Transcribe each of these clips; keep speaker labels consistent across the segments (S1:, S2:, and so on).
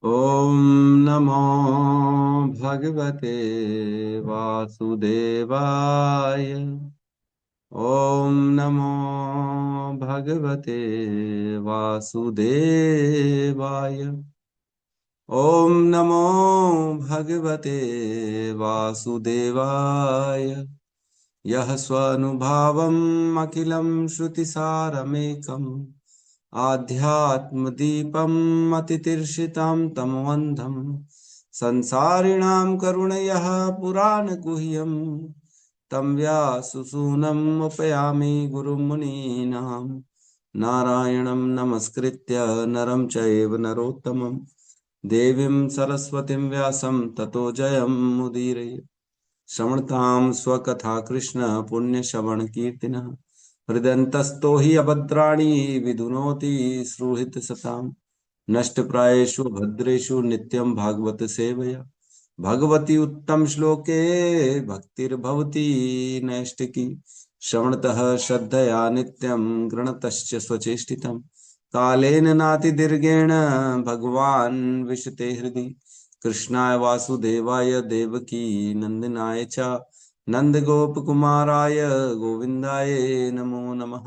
S1: ओम नमो भगवते वासुदेवाय। ओम नमो भगवते वासुदेवाय। ओम नमो भगवते वासुदेवाय। यः स्वानुभावम् अखिलं श्रुतिसारमेकम् आध्यात्मदीपम् अतितीर्षितां तमोऽन्धम् संसारिणां करुणयः पुराणगुह्यम् तं व्याससूनम् उपयामि गुरुं मुनीनां। नारायणं नमस्कृत्य नरं चैव नरोत्तमं देवीं सरस्वतीं व्यासं ततो जयमुदीरये। श्रवणतां स्वकथा कृष्ण पुण्यश्रवण कीर्तिनः हृदयन्तस्तो हि अभद्राणि विधुनोति श्रुहित सताम्। नष्टप्रायेषु भद्रेषु नित्यं भागवत सेवया भगवती उत्तम श्लोके भक्तिर्भवति नैष्टिकी। श्रवणतः श्रद्धया नित्यं गृणतश्च स्वचेष्टितम् कालेन नातिदीर्घेण भगवान् विशते हृदि। कृष्णाय वासुदेवाय देवकी नंदनाय च नंदगोपकुमाराय गोविन्दाय नमो नमः।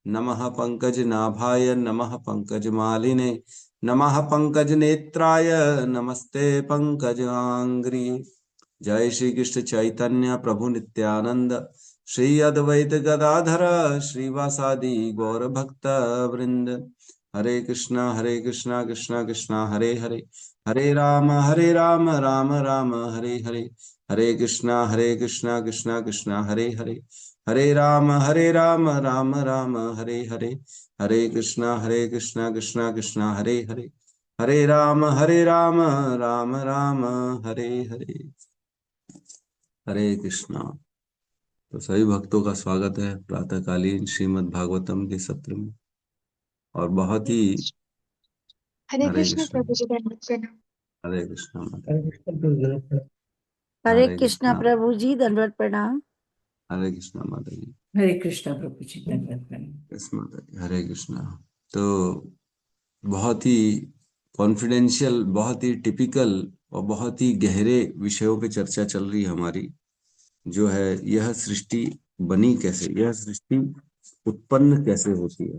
S1: नमः पंकजनाभाय नमः पंकजमालिने नमः पंकजनेत्राय नमस्ते पंकजांग्रिये। जय श्री कृष्ण चैतन्य प्रभु नित्यानंद श्री अद्वैत गदाधर श्रीवासादि गौर भक्त वृंद। हरे कृष्णा कृष्णा कृष्णा हरे हरे हरे राम राम राम हरे हरे। हरे कृष्णा कृष्णा कृष्णा हरे हरे हरे राम राम राम हरे हरे। हरे कृष्णा कृष्णा कृष्णा हरे हरे हरे राम राम राम हरे हरे। हरे कृष्णा। तो सभी भक्तों का स्वागत है प्रातःकालीन श्रीमद् भागवतम के सत्र में। और बहुत ही
S2: हरे
S1: हरे
S2: कृष्ण
S1: कृष्णा।
S2: प्रभु जी धन्यवाद प्रणाम।
S1: हरे कृष्णा माता
S3: हरे
S1: जी।
S3: कृष्ण प्रभु।
S4: हरे
S1: हरे
S4: कृष्णा
S1: कृष्णा।
S4: प्रभु जी, दंडवत प्रणाम।
S1: हरे कृष्णा माता जी।
S3: हरे कृष्ण प्रभु जी धन्यवाद।
S1: यस माता जी। हरे कृष्णा। तो बहुत ही कॉन्फिडेंशियल, बहुत ही टिपिकल और बहुत ही गहरे विषयों पे चर्चा चल रही है हमारी। जो है यह सृष्टि बनी कैसे, यह सृष्टि उत्पन्न कैसे होती है।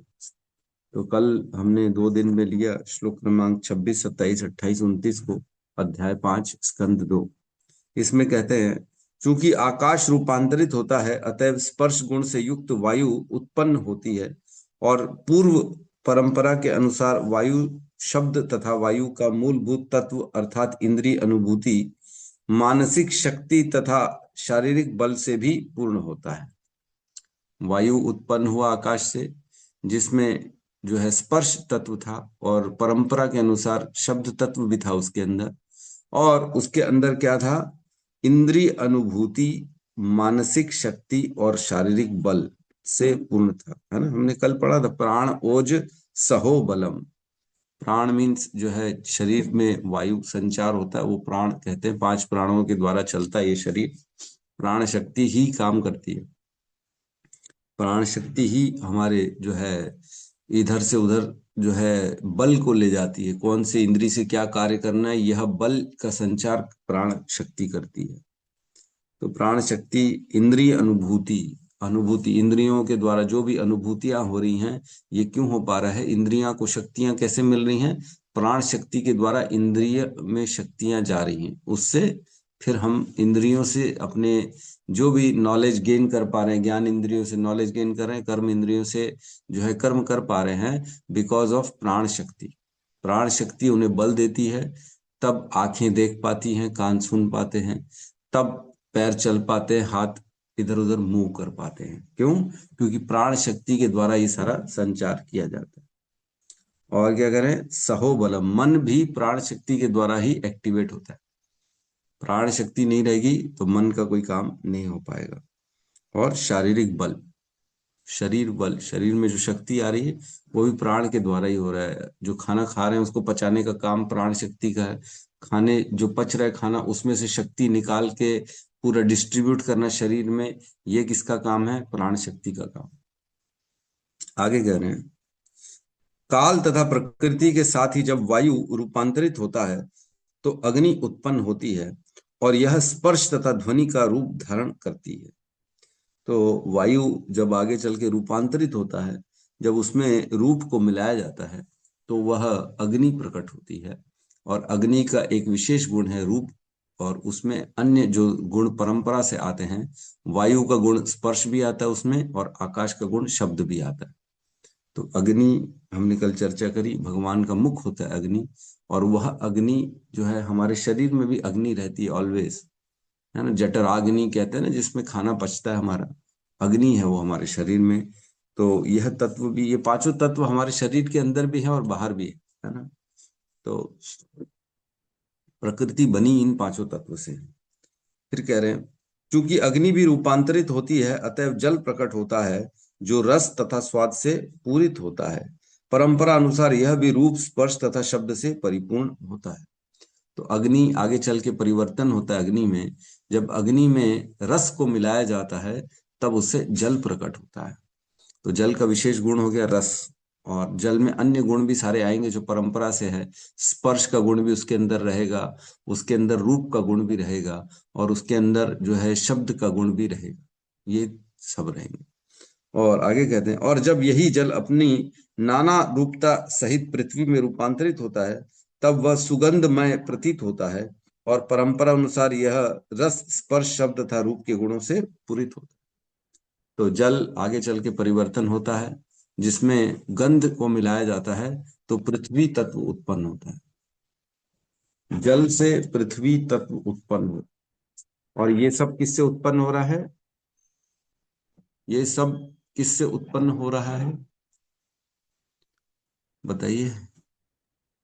S1: तो कल हमने 2 दिन में लिया श्लोक क्रमांक 26, 27, 28, 29 को, अध्याय 5 स्कंद 2। इसमें कहते हैं, चूंकि आकाश रूपांतरित होता है अतएव स्पर्श गुण से युक्त वायु उत्पन्न होती है और पूर्व परंपरा के अनुसार वायु शब्द तथा वायु का मूलभूत तत्व अर्थात इंद्रिय अनुभूति मानसिक शक्ति तथा शारीरिक बल से भी पूर्ण होता है। वायु उत्पन्न हुआ आकाश से, जिसमें जो है स्पर्श तत्व था और परंपरा के अनुसार शब्द तत्व भी था उसके अंदर। और उसके अंदर क्या था? इंद्रिय अनुभूति, मानसिक शक्ति और शारीरिक बल से पूर्ण था, है ना। हमने कल पढ़ा था प्राण ओज सहो बलम। प्राण मीन्स जो है शरीर में वायु संचार होता है, वो प्राण कहते हैं। 5 प्राणों के द्वारा चलता है ये शरीर। प्राण शक्ति ही काम करती है। प्राण शक्ति ही हमारे जो है इधर से उधर जो है बल को ले जाती है। कौन से इंद्री से क्या कार्य करना है, यह बल का संचार प्राण शक्ति करती है। तो प्राण शक्ति इंद्रिय अनुभूति, अनुभूति इंद्रियों के द्वारा जो भी अनुभूतियां हो रही हैं, ये क्यों हो पा रहा है? इंद्रियां को शक्तियां कैसे मिल रही हैं? प्राण शक्ति के द्वारा इंद्रिय में शक्तियां जा रही हैं, उससे फिर हम इंद्रियों से अपने जो भी नॉलेज गेन कर पा रहे हैं, ज्ञान इंद्रियों से नॉलेज गेन कर रहे हैं, कर्म इंद्रियों से जो है कर्म कर पा रहे हैं, बिकॉज ऑफ प्राण शक्ति। प्राण शक्ति उन्हें बल देती है, तब आंखें देख पाती हैं, कान सुन पाते हैं, तब पैर चल पाते हैं, हाथ इधर उधर मूव कर पाते हैं। क्यों? क्योंकि प्राण शक्ति के द्वारा ये सारा संचार किया जाता है। और क्या करें? सहो बलम, मन भी प्राण शक्ति के द्वारा ही एक्टिवेट होता है। प्राण शक्ति नहीं रहेगी तो मन का कोई काम नहीं हो पाएगा। और शारीरिक बल, शरीर बल, शरीर में जो शक्ति आ रही है वो भी प्राण के द्वारा ही हो रहा है। जो खाना खा रहे हैं उसको पचाने का काम प्राण शक्ति का है। खाने जो पच रहा है खाना, उसमें से शक्ति निकाल के पूरा डिस्ट्रीब्यूट करना शरीर में, ये किसका काम है? प्राण शक्ति का काम। आगे कह रहे हैं, काल तथा प्रकृति के साथ ही जब वायु रूपांतरित होता है तो अग्नि उत्पन्न होती है और यह स्पर्श तथा ध्वनि का रूप धारण करती है। तो वायु जब आगे चल के रूपांतरित होता है, जब उसमें रूप को मिलाया जाता है तो वह अग्नि प्रकट होती है। और अग्नि का एक विशेष गुण है रूप, और उसमें अन्य जो गुण परंपरा से आते हैं, वायु का गुण स्पर्श भी आता है उसमें, और आकाश का गुण शब्द भी आता है। तो अग्नि हमने कल चर्चा करी, भगवान का मुख होता है अग्नि, और वह अग्नि जो है हमारे शरीर में भी अग्नि रहती है ऑलवेज, है ना। जठराग्नि कहते हैं ना, जिसमें खाना पचता है हमारा, अग्नि है वो हमारे शरीर में। तो यह तत्व भी, ये पांचों तत्व हमारे शरीर के अंदर भी है और बाहर भी है ना। तो प्रकृति बनी इन पांचों तत्व से है। फिर कह रहे हैं, क्योंकि अग्नि भी रूपांतरित होती है, अतएव जल प्रकट होता है जो रस तथा स्वाद से पूरित होता है। परंपरा अनुसार यह भी रूप, स्पर्श तथा शब्द से परिपूर्ण होता है। तो अग्नि आगे चल के परिवर्तन होता है अग्नि में, जब अग्नि में रस को मिलाया जाता है तब उससे जल प्रकट होता है। तो जल का विशेष गुण हो गया रस, और जल में अन्य गुण भी सारे आएंगे जो परंपरा से है। स्पर्श का गुण भी उसके अंदर रहेगा, उसके अंदर रूप का गुण भी रहेगा, और उसके अंदर जो है शब्द का गुण भी रहेगा, ये सब रहेंगे। और आगे कहते हैं, और जब यही जल अपनी नाना रूपता सहित पृथ्वी में रूपांतरित होता है तब वह सुगंधमय प्रतीत होता है, और परंपरा अनुसार यह रस, स्पर्श, शब्द तथा रूप के गुणों से पूरित होता है। तो जल आगे चल के परिवर्तन होता है, जिसमें गंध को मिलाया जाता है तो पृथ्वी तत्व उत्पन्न होता है। जल से पृथ्वी तत्व उत्पन्न हो, और ये सब किससे उत्पन्न हो रहा है? ये सब किससे उत्पन्न हो रहा है बताइए।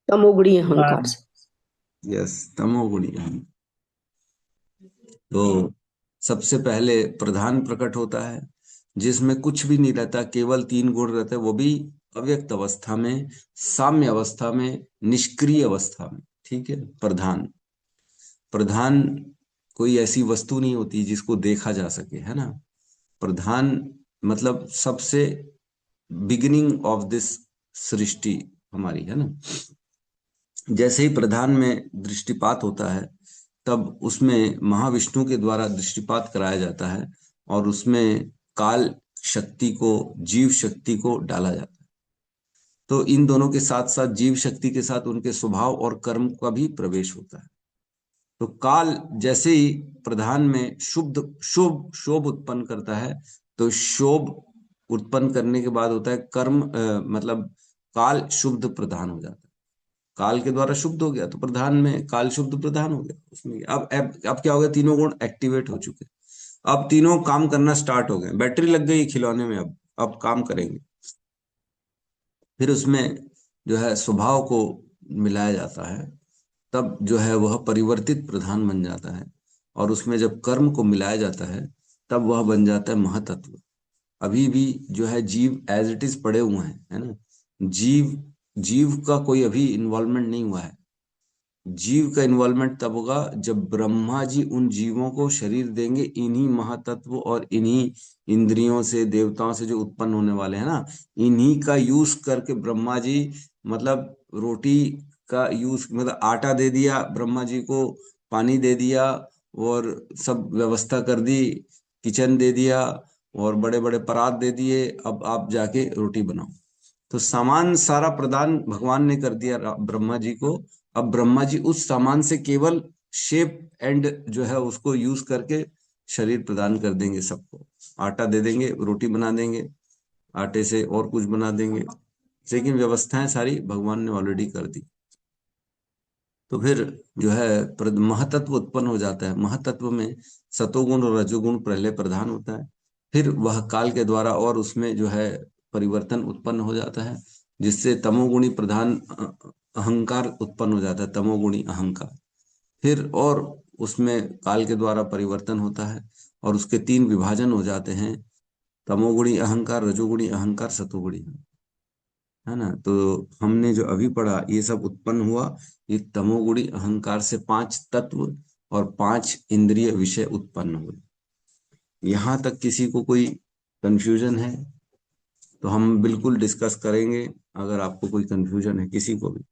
S5: तमोगुणी अहंकार से।
S1: यस, तमोगुणी अहंकार। तो सबसे पहले प्रधान प्रकट होता है, जिसमें कुछ भी नहीं रहता, केवल तीन गुण रहते हैं, वो भी अव्यक्त अवस्था में, साम्य अवस्था में, निष्क्रिय अवस्था में। ठीक है। प्रधान, प्रधान कोई ऐसी वस्तु नहीं होती जिसको देखा जा सके, है ना। प्रधान मतलब सबसे बिगिनिंग ऑफ दिस सृष्टि हमारी, है ना। जैसे ही प्रधान में दृष्टिपात होता है तब उसमें महाविष्णु के द्वारा दृष्टिपात कराया जाता है, और उसमें काल शक्ति को, जीव शक्ति को डाला जाता है। तो इन दोनों के साथ साथ जीव शक्ति के साथ उनके स्वभाव और कर्म का भी प्रवेश होता है। तो काल जैसे ही प्रधान में शुभ शुभ शोभ उत्पन्न करता है, तो शोभ उत्पन्न करने के बाद होता है कर्म, मतलब काल शुद्ध प्रधान हो जाता है। काल के द्वारा शुद्ध हो गया तो प्रधान में काल शुद्ध प्रधान हो गया उसमें। अब क्या हो गया, तीनों गुण एक्टिवेट हो चुके, अब तीनों काम करना स्टार्ट हो गए, बैटरी लग गई खिलौने में, अब काम करेंगे। फिर उसमें जो है स्वभाव को मिलाया जाता है, तब जो है वह परिवर्तित प्रधान बन जाता है, और उसमें जब कर्म को मिलाया जाता है तब वह बन जाता है महातत्व। अभी भी जो है जीव एज इट इज पड़े हुए हैं, है ना। जीव जीव का कोई अभी इन्वॉल्वमेंट नहीं हुआ है। जीव का इन्वॉल्वमेंट तब होगा जब ब्रह्मा जी उन जीवों को शरीर देंगे, इन्हीं महातत्व और इन्हीं इंद्रियों से, देवताओं से जो उत्पन्न होने वाले हैं ना, इन्हीं का यूज करके ब्रह्मा जी, मतलब रोटी का यूज, मतलब आटा दे दिया ब्रह्मा जी को, पानी दे दिया, और सब व्यवस्था कर दी, किचन दे दिया, और बड़े बड़े परात दे दिए, अब आप जाके रोटी बनाओ। तो सामान सारा प्रदान भगवान ने कर दिया ब्रह्मा जी को। अब ब्रह्मा जी उस सामान से केवल शेप एंड जो है उसको यूज करके शरीर प्रदान कर देंगे सबको। आटा दे देंगे, रोटी बना देंगे, आटे से और कुछ बना देंगे, लेकिन व्यवस्थाएं सारी भगवान ने ऑलरेडी कर दी। तो फिर जो है महातत्व उत्पन्न हो जाता है। महातत्व में सतोगुण और रजोगुण पहले प्रधान होता है, फिर वह काल के द्वारा और उसमें जो है परिवर्तन उत्पन्न हो जाता है, जिससे तमोगुणी प्रधान अहंकार उत्पन्न हो जाता है, तमोगुणी अहंकार। फिर और उसमें काल के द्वारा परिवर्तन होता है, और उसके तीन विभाजन हो जाते हैं, तमोगुणी अहंकार, रजोगुणी अहंकार, सतोगुणी अहंकार, है ना। तो हमने जो अभी पढ़ा ये सब उत्पन्न हुआ, ये तमोगुणी अहंकार से पांच तत्व और पांच इंद्रिय विषय उत्पन्न हुए। यहां तक किसी को कोई कंफ्यूजन है? तो हम बिल्कुल डिस्कस करेंगे। अगर आपको कोई कंफ्यूजन है किसी को भी,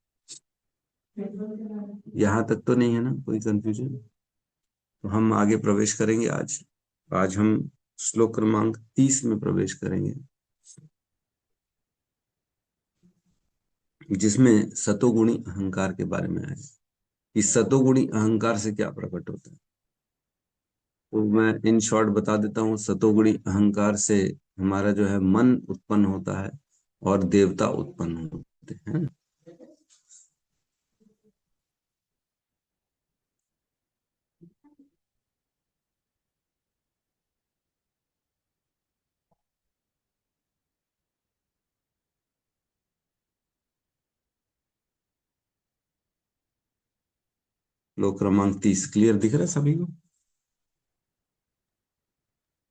S1: यहाँ तक तो नहीं है ना कोई कंफ्यूजन, तो हम आगे प्रवेश करेंगे। आज आज हम श्लोक क्रमांक 30 में प्रवेश करेंगे, जिसमें सतोगुणी अहंकार के बारे में है। इस सतोगुणी अहंकार से क्या प्रकट होता है, तो मैं इन शॉर्ट बता देता हूँ। सतोगुणी अहंकार से हमारा जो है मन उत्पन्न होता है और देवता उत्पन्न होते हैं। श्लोक क्रमांक 30 क्लियर दिख रहा है सभी को?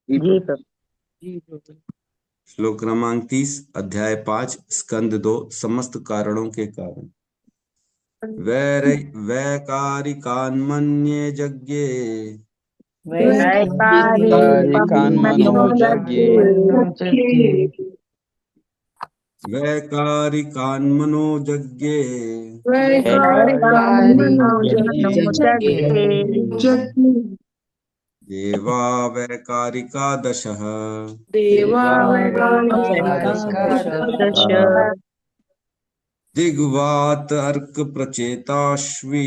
S5: जी प्रभु।
S1: श्लोक क्रमांक 30 अध्याय 5 स्कंद 2 समस्त कारणों के कारण। वैकारिकान्मन्ये यज्ञे
S3: वैकारिकान्मनोजज्ञे
S1: वैकारिकान्मनोजज्ञे देवा वैकारिका दशः दिग्वात अर्क प्रचेताश्वी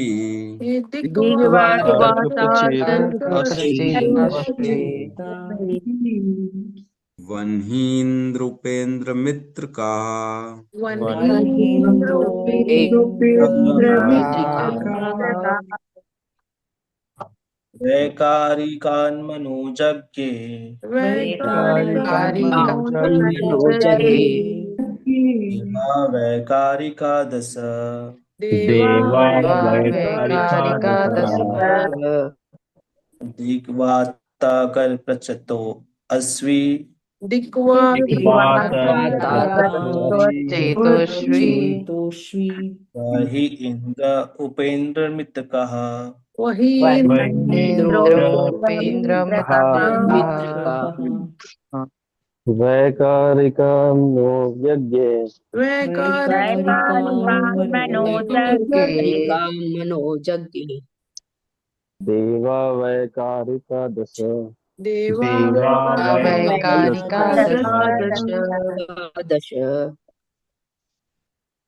S1: वह्नीन्द्रुपेन्द्र मित्र का
S6: वैकारिकान्मनोजज्ञे देवा वैकारिका दश दिग्वाताकर प्रचतो अश्वी वही इंद्र उपेन्द्र मित्र कहा
S7: वैकारिकान्मनोजज्ञे
S5: मनोजज्ञे
S7: देवा वैकारिका दश
S5: दश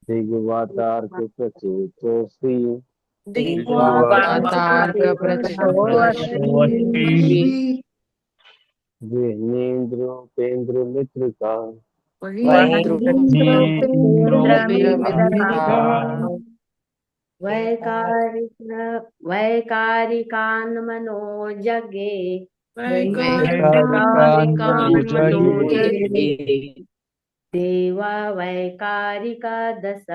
S7: दिग्वातार्क प्रचेतोस्वी वह्नीन्द्रुपेन्द्र मित्र का
S8: वैकारिकान्मनोजज्ञे देवा वैकारिका दश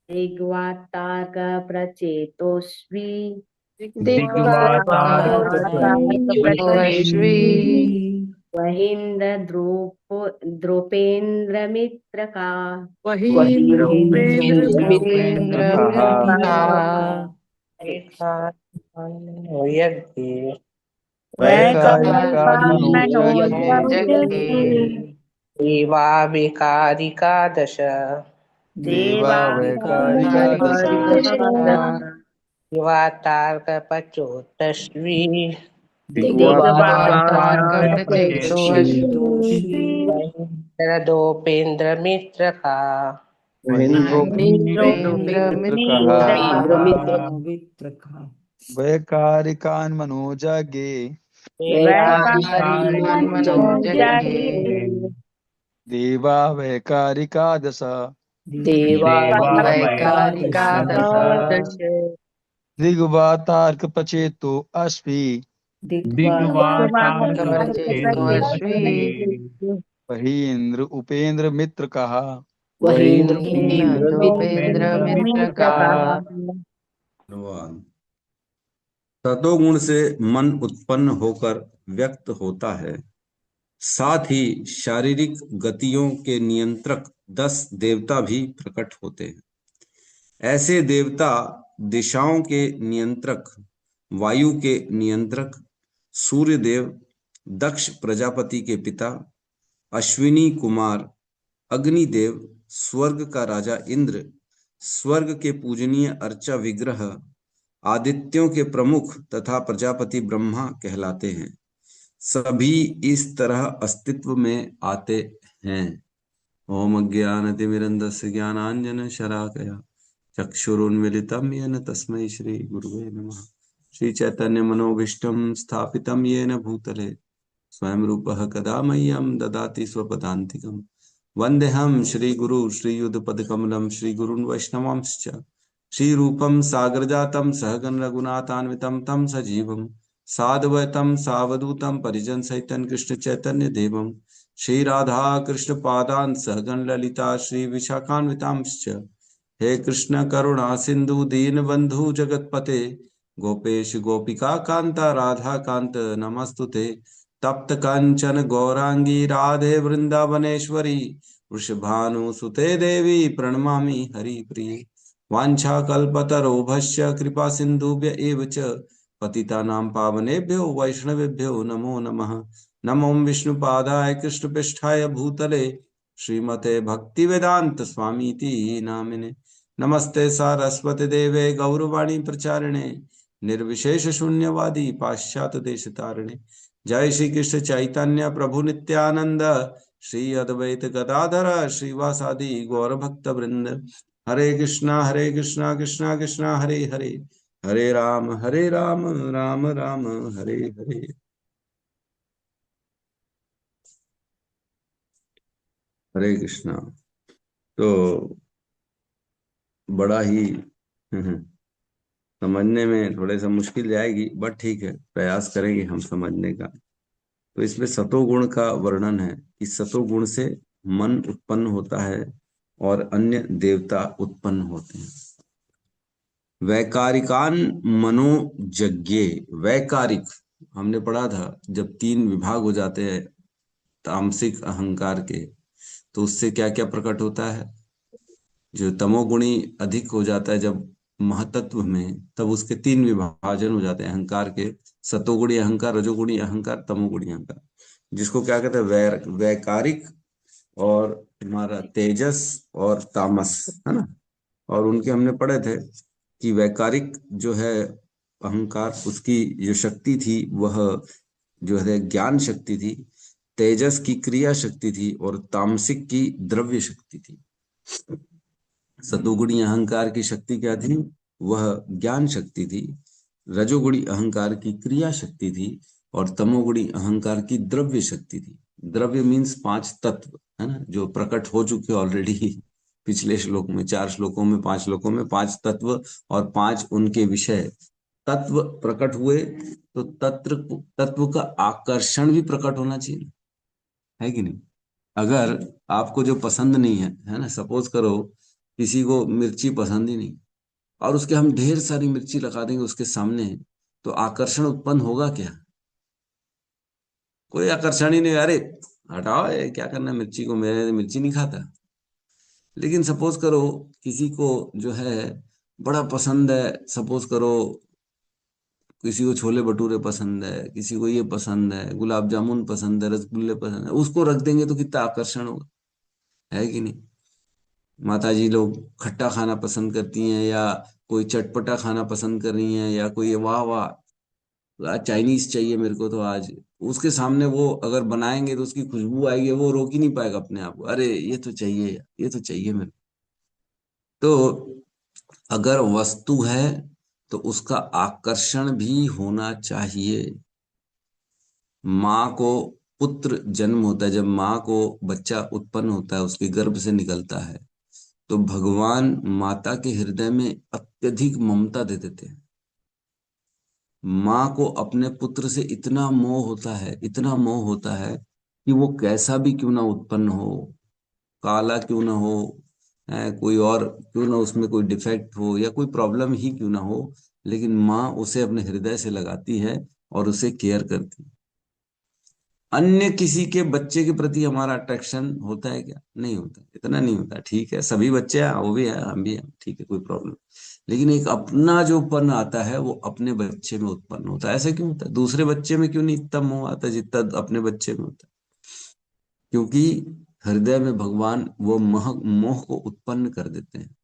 S8: दिग्वातार्क प्रचेतोस्वी वहीन्द्र द्रुपेन्द्र मित्र का
S3: देवा वैकारिका दश दिग्वातार्क प्रचोतस्वी दोपेन्द्र मित्र का
S9: वैकारिकान्मनोजज्ञे देवा वैकारिका दश दिग्वातार्क प्रचेतो अश्वी वही इंद्र उपेन्द्र मित्र कहा
S1: सतोगुण से मन उत्पन्न होकर व्यक्त होता है। साथ ही शारीरिक गतियों के नियंत्रक 10 देवता भी प्रकट होते हैं। ऐसे देवता दिशाओं के नियंत्रक, वायु के नियंत्रक, सूर्यदेव, दक्ष प्रजापति के पिता, अश्विनी कुमार, अग्निदेव, स्वर्ग का राजा इंद्र, स्वर्ग के पूजनीय अर्चा विग्रह, आदित्यों के प्रमुख तथा प्रजापति ब्रह्मा कहलाते हैं। सभी इस तरह अस्तित्व में आते हैं। ओम अज्ञानतिमिरन्धस्य ज्ञानांजन शलाकया चक्षुरुन्मीलितं येन तस्मै श्री गुरुवे नमः। श्री चैतन्य मनोभीष्टं स्थापितं येन भूतले स्वयं रूपः कदा मह्यं ददाति स्वपदान्तिकम्। वन्देऽहं श्रीगुरु श्रीयुतपदकमलं श्रीगुरून् वैष्णवांश्च श्रीरूपं सागरजातं सहगण रघुनाथान्वितं तं सजीवं साद्वैतं सावधूतं परिजन सहितं कृष्ण चैतन्य देवं श्री राधा कृष्ण पादान् सहगण ललिता श्री विशाखान्वितांश्च। हे कृष्ण करुणा सिंधु दीनबंधु जगतपते गोपेश गोपिका कांता राधा कांत नमस्तुते। तप्त कंचन गौरांगी राधे वृंदावनेश्वरी वृषभानुसुते देवी प्रणमामि हरिप्रिये। वाञ्छाकल्पतरोभस्य कृपा सिन्धुभ्य एव च पतितानां पावनेभ्यो वैष्णवेभ्यो नमो नमः। नमो विष्णुपादाय कृष्णपृष्ठाय भूतले श्रीमते भक्तिवेदांत स्वामीति नामिने। नमस्ते सारस्वती देवे गौरवाणी प्रचारिणे निर्विशेष शून्यवादी पाश्चात्य देश तारिणे। जय श्री कृष्ण चैतन्य प्रभु नित्यानंद श्री अद्वैत गदाधर श्रीवासादि गौर भक्त वृंद। हरे कृष्णा कृष्णा कृष्णा हरे हरे, हरे राम राम राम हरे हरे। हरे कृष्णा। तो बड़ा ही समझने में थोड़ा सा मुश्किल जाएगी, बट ठीक है, प्रयास करेंगे हम समझने का। तो इसमें सतोगुण का वर्णन है कि सतोगुण से मन उत्पन्न होता है और अन्य देवता उत्पन्न होते हैं। वैकारिकान मनोजज्ञे, वैकारिक हमने पढ़ा था, जब 3 विभाग हो जाते हैं तामसिक अहंकार के, तो उससे क्या क्या प्रकट होता है। जो तमोगुणी अधिक हो जाता है जब महतत्व में, तब उसके 3 विभाजन हो जाते हैं अहंकार के, सतोगुणी अहंकार, रजोगुणी अहंकार, तमोगुणी अहंकार, जिसको क्या कहते हैं वैकारिक और हमारा तेजस और तामस, है ना। और उनके हमने पढ़े थे कि वैकारिक जो है अहंकार, उसकी जो शक्ति थी वह जो है ज्ञान शक्ति थी, तेजस की क्रिया शक्ति थी और तामसिक की द्रव्य शक्ति थी। सतोगुणी अहंकार की शक्ति क्या थी? वह ज्ञान शक्ति थी। रजोगुणी अहंकार की क्रिया शक्ति थी और तमोगुणी अहंकार की द्रव्य शक्ति थी। द्रव्य मीन्स 5 तत्व, है ना, जो प्रकट हो चुके ऑलरेडी पिछले श्लोक में, 4 श्लोकों में, 5 श्लोकों में 5 तत्व और 5 उनके विषय। तत्व प्रकट हुए तो तत्व का आकर्षण भी प्रकट होना चाहिए, है कि नहीं। अगर आपको जो पसंद नहीं है ना, सपोज करो किसी को मिर्ची पसंद ही नहीं और उसके हम ढेर सारी मिर्ची लगा देंगे उसके सामने, तो आकर्षण उत्पन्न होगा क्या? कोई आकर्षण ही नहीं। अरे हटाओ, ये क्या करना मिर्ची को, मेरे मिर्ची नहीं खाता। लेकिन सपोज करो किसी को जो है बड़ा पसंद है, सपोज करो किसी को छोले भटूरे पसंद है, किसी को ये पसंद है, गुलाब जामुन पसंद है, रसगुल्ले पसंद है, उसको रख देंगे तो कितना आकर्षण होगा, है कि नहीं। माता जी लोग खट्टा खाना पसंद करती हैं या कोई चटपटा खाना पसंद कर रही हैं, या कोई वाह वाह चाइनीज चाहिए मेरे को, तो आज उसके सामने वो अगर बनाएंगे तो उसकी खुशबू आएगी, वो रोक ही नहीं पाएगा अपने आप को, अरे ये तो चाहिए, ये तो चाहिए मेरे को। तो अगर वस्तु है तो उसका आकर्षण भी होना चाहिए। माँ को पुत्र जन्म होता है, जब माँ को बच्चा उत्पन्न होता है, उसके गर्भ से निकलता है, तो भगवान माता के हृदय में अत्यधिक ममता दे देते हैं। माँ को अपने पुत्र से इतना मोह होता है, इतना मोह होता है कि वो कैसा भी क्यों ना उत्पन्न हो, काला क्यों ना हो, कोई और क्यों ना उसमें कोई डिफेक्ट हो या कोई प्रॉब्लम ही क्यों ना हो, लेकिन माँ उसे अपने हृदय से लगाती है और उसे केयर करती है। अन्य किसी के बच्चे के प्रति हमारा अट्रैक्शन होता है क्या? नहीं होता, इतना नहीं होता। ठीक है, सभी बच्चे हैं, वो भी है, हम भी हैं, ठीक है, कोई प्रॉब्लम। लेकिन एक अपना जो पन आता है वो अपने बच्चे में उत्पन्न होता है। ऐसा क्यों होता है? दूसरे बच्चे में क्यों नहीं इतना मोह आता जितना अपने बच्चे में होता है? क्योंकि हृदय में भगवान वो मोह को उत्पन्न कर देते हैं।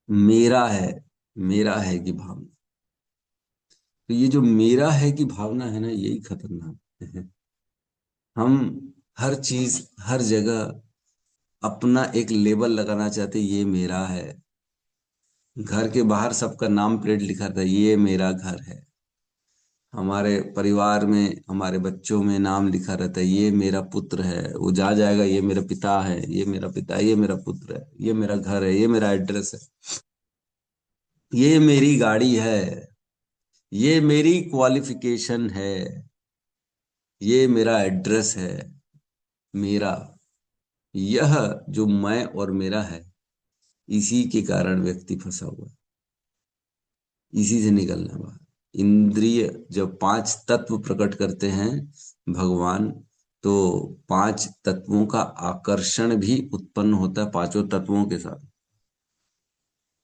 S1: मेरा है, मेरा है की भावना। तो ये जो मेरा है की भावना है ना, यही खतरनाक है। हम हर चीज हर जगह अपना एक लेबल लगाना चाहते, ये मेरा है। घर के बाहर सबका नाम प्लेट लिखा था, ये मेरा घर है। हमारे परिवार में हमारे बच्चों में नाम लिखा रहता है, ये मेरा पुत्र है। वो जा जाएगा, ये मेरा पिता है, ये मेरा पिता, ये मेरा पुत्र है, ये मेरा घर है, ये मेरा एड्रेस है, ये मेरी गाड़ी है, ये मेरी क्वालिफिकेशन है, ये मेरा एड्रेस है। मेरा, यह जो मैं और मेरा है, इसी के कारण व्यक्ति फंसा हुआ है। इसी से निकलना बाहर। इंद्रिय जब 5 तत्व प्रकट करते हैं भगवान, तो 5 तत्वों का आकर्षण भी उत्पन्न होता है 5 तत्वों के साथ।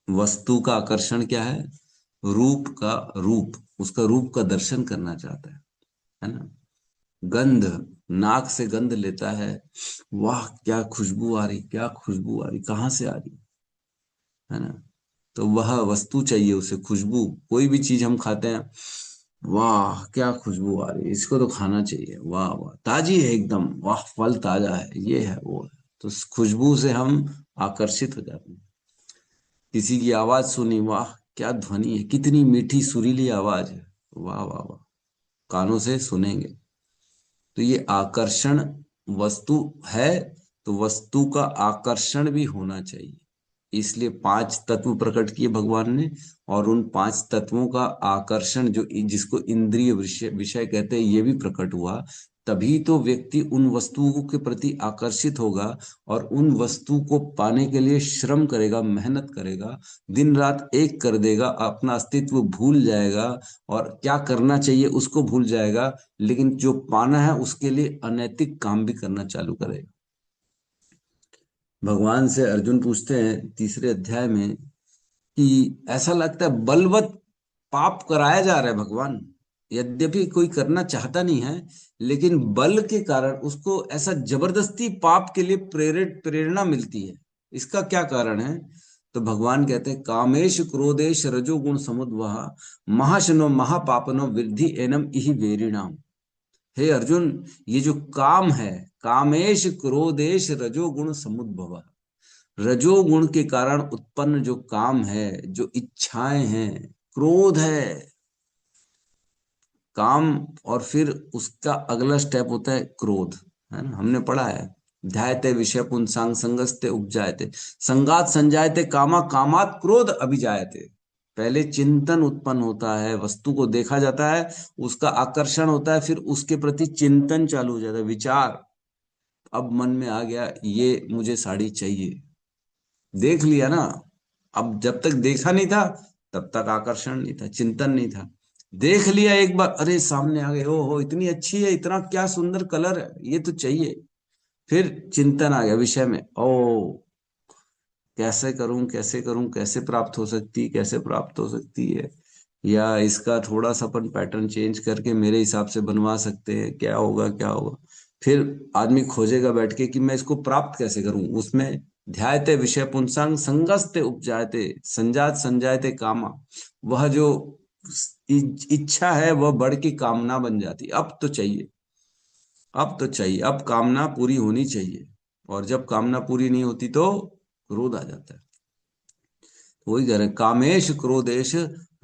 S1: वस्तु का आकर्षण क्या है? रूप का, रूप, उसका रूप का दर्शन करना चाहता है ना। गंध, नाक से गंध लेता है, वाह क्या खुशबू आ रही, क्या खुशबू आ रही, कहाँ से आ रही है ना। तो वह वस्तु चाहिए उसे, खुशबू। कोई भी चीज हम खाते हैं, वाह क्या खुशबू आ रही है, इसको तो खाना चाहिए, वाह वाह ताजी है एकदम, वाह फल ताजा है, ये है वो है। तो उस खुशबू से हम आकर्षित हो जाते हैं। किसी की आवाज सुनी, वाह क्या ध्वनि है, कितनी मीठी सुरीली आवाज है, वाह वाह वाह, कानों से सुनेंगे। तो ये आकर्षण वस्तु है, तो वस्तु का आकर्षण भी होना चाहिए। इसलिए 5 तत्व प्रकट किए भगवान ने, और उन 5 तत्वों का आकर्षण जो जिसको इंद्रिय विषय कहते हैं, ये भी प्रकट हुआ। तभी तो व्यक्ति उन वस्तुओं के प्रति आकर्षित होगा और उन वस्तु को पाने के लिए श्रम करेगा, मेहनत करेगा, दिन रात एक कर देगा, अपना अस्तित्व भूल जाएगा और क्या करना चाहिए उसको भूल जाएगा। लेकिन जो पाना है उसके लिए अनैतिक काम भी करना चालू करेगा। भगवान से अर्जुन पूछते हैं 3 अध्याय में कि ऐसा लगता है बलवत पाप कराया जा रहा है भगवान, यद्यपि कोई करना चाहता नहीं है, लेकिन बल के कारण उसको ऐसा जबरदस्ती पाप के लिए प्रेरणा मिलती है। इसका क्या कारण है? तो भगवान कहते हैं, कामेश क्रोधेश रजोगुण समुद्वह महाशनो महापापनो वृद्धि एनम इहि वेरिणाम। हे अर्जुन, ये जो काम है, कामेश क्रोधेश रजोगुण समुद्भव, रजोगुण के कारण उत्पन्न जो काम है, जो इच्छाएं हैं, क्रोध है, काम, और फिर उसका अगला स्टेप होता है क्रोध, है ना। हमने पढ़ा है, ध्यायते विषय पुंसांग संगस्ते उपजायते संगात संजायते कामा कामात क्रोध अभिजायते। पहले चिंतन उत्पन्न होता है, वस्तु को देखा जाता है, उसका आकर्षण होता है, फिर उसके प्रति चिंतन चालू हो जाता है, विचार। अब मन में आ गया ये मुझे साड़ी चाहिए, देख लिया ना। अब जब तक देखा नहीं था तब तक आकर्षण नहीं था, चिंतन नहीं था। देख लिया एक बार, अरे सामने आ गए, ओ हो इतनी अच्छी है, इतना क्या सुंदर कलर है, ये तो चाहिए। फिर चिंतन आ गया विषय में, ओ कैसे करूं, कैसे करूं, कैसे प्राप्त हो सकती, कैसे प्राप्त हो सकती है, या इसका थोड़ा सा अपन पैटर्न चेंज करके मेरे हिसाब से बनवा सकते हैं, क्या होगा क्या होगा। फिर आदमी खोजेगा बैठ के कि मैं इसको प्राप्त कैसे करूं। उसमें ध्यायते विषय पुंसांग संगस्ते उपजायते संजात संजायते कामा, वह जो इच्छा है वह बढ़ के कामना बन जाती। अब तो चाहिए, अब तो चाहिए, अब कामना पूरी होनी चाहिए। और जब कामना पूरी नहीं होती तो क्रोध आ जाता है। वही कह रहे हैं, कामेश क्रोधेश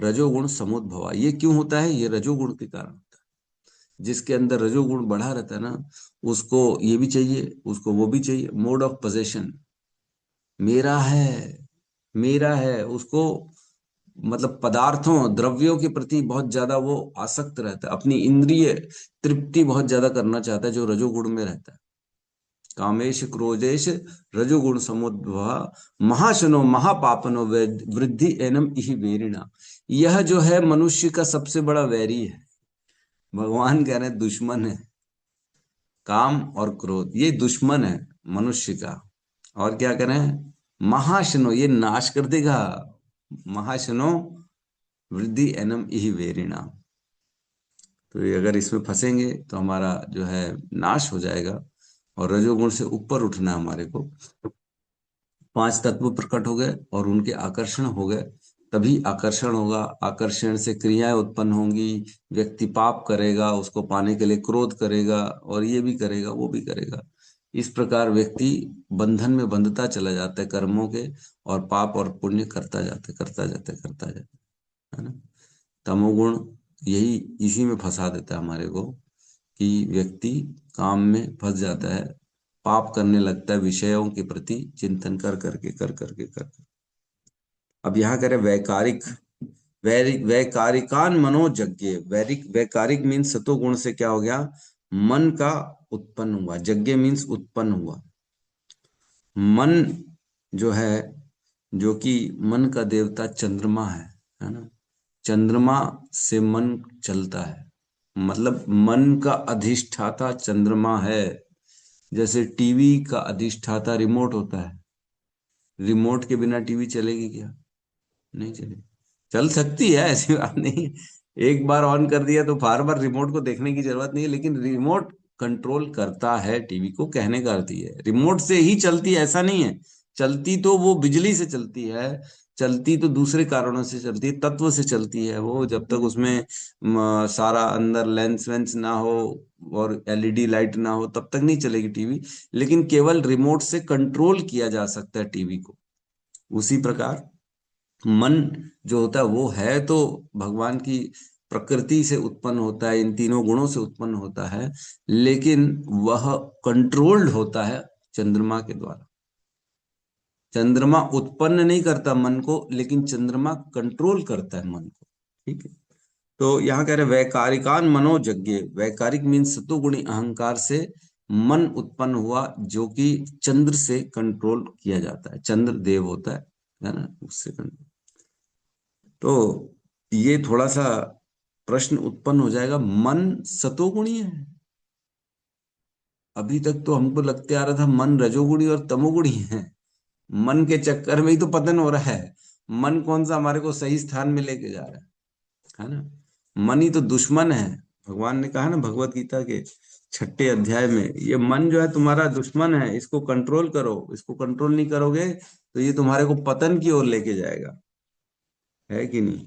S1: रजोगुण समुद्भवा। ये क्यों होता है? ये रजोगुण के कारण होता है। जिसके अंदर रजोगुण बढ़ा रहता है ना, उसको ये भी चाहिए, उसको वो भी चाहिए। मोड ऑफ पोजेशन, मेरा है, मेरा है, उसको मतलब पदार्थों द्रव्यों के प्रति बहुत ज्यादा वो आसक्त रहता है, अपनी इंद्रिय तृप्ति बहुत ज्यादा करना चाहता है, जो रजोगुण में रहता है। कामेश क्रोधेश रजोगुण समुद्भव महाशनो महापापनो वृद्धि एनम इहि वेरिणा। यह जो है मनुष्य का सबसे बड़ा वैरी है। भगवान कह रहे हैं दुश्मन है, काम और क्रोध ये दुश्मन है मनुष्य का। और क्या करें, महाशनो ये नाश कर देगा। महाशनो वृद्धि एनम इहि वेरिणा। तो ये अगर इसमें फंसेंगे तो हमारा जो है नाश हो जाएगा। और रजोगुण से ऊपर उठना हमारे को। 5 तत्व प्रकट हो गए और उनके आकर्षण हो गए, तभी आकर्षण होगा। आकर्षण से क्रियाएं उत्पन्न होंगी, व्यक्ति पाप करेगा, उसको पाने के लिए क्रोध करेगा, और ये भी करेगा वो भी करेगा। इस प्रकार व्यक्ति बंधन में बंधता चला जाता है कर्मों के, और पाप और पुण्य करता जाता है, है ना। तमोगुण यही इसी में फंसा देता है हमारे को, कि व्यक्ति काम में फंस जाता है, पाप करने लगता है विषयों के प्रति चिंतन कर करके। अब यहाँ करें वैकारिक। वैकारिकान मनोजज्ञे। वैकारिक मीन्स सतोगुण से क्या हो गया, मन का उत्पन्न हुआ। यज्ञ मीन्स उत्पन्न हुआ। मन जो है, जो कि मन का देवता चंद्रमा है ना। चंद्रमा से मन चलता है, मतलब मन का अधिष्ठाता चंद्रमा है। जैसे टीवी का अधिष्ठाता रिमोट होता है। रिमोट के बिना टीवी चलेगी क्या? नहीं चलेगी। चल सकती है, ऐसी बात नहीं। एक बार ऑन कर दिया तो बार बार रिमोट को देखने की जरूरत नहीं है, लेकिन रिमोट कंट्रोल करता है टीवी को, कहने का अर्थ है रिमोट से ही चलती है ऐसा नहीं है। चलती तो वो बिजली से चलती है, चलती तो दूसरे कारणों से चलती है, तत्व से चलती है वो। जब तक उसमें सारा अंदर लेंस वेंस ना हो और एलईडी लाइट ना हो तब तक नहीं चलेगी टीवी। लेकिन केवल रिमोट से कंट्रोल किया जा सकता है टीवी को। उसी प्रकार मन जो होता है वो है तो भगवान की प्रकृति से उत्पन्न होता है, इन तीनों गुणों से उत्पन्न होता है, लेकिन वह कंट्रोल्ड होता है चंद्रमा के द्वारा। चंद्रमा उत्पन्न नहीं करता मन को, लेकिन चंद्रमा कंट्रोल करता है मन को। ठीक है। तो यहाँ कह रहे वैकारिकान मनोजज्ञे। वैकारिक मीन्स सतोगुणी अहंकार से मन उत्पन्न हुआ, जो कि चंद्र से कंट्रोल किया जाता है। चंद्र देव होता है ना, उससे कंट्रोल। तो ये थोड़ा सा प्रश्न उत्पन्न हो जाएगा, मन सतोगुणी है? अभी तक तो हमको लगते आ रहा था मन रजोगुणी और तमोगुणी है। मन के चक्कर में ही तो पतन हो रहा है। मन कौन सा हमारे को सही स्थान में लेके जा रहा है ना। मन ही तो दुश्मन है। भगवान ने कहा ना भगवत गीता के 6 अध्याय में, ये मन जो है तुम्हारा दुश्मन है, इसको कंट्रोल करो। इसको कंट्रोल नहीं करोगे तो ये तुम्हारे को पतन की ओर लेके जाएगा, है कि नहीं।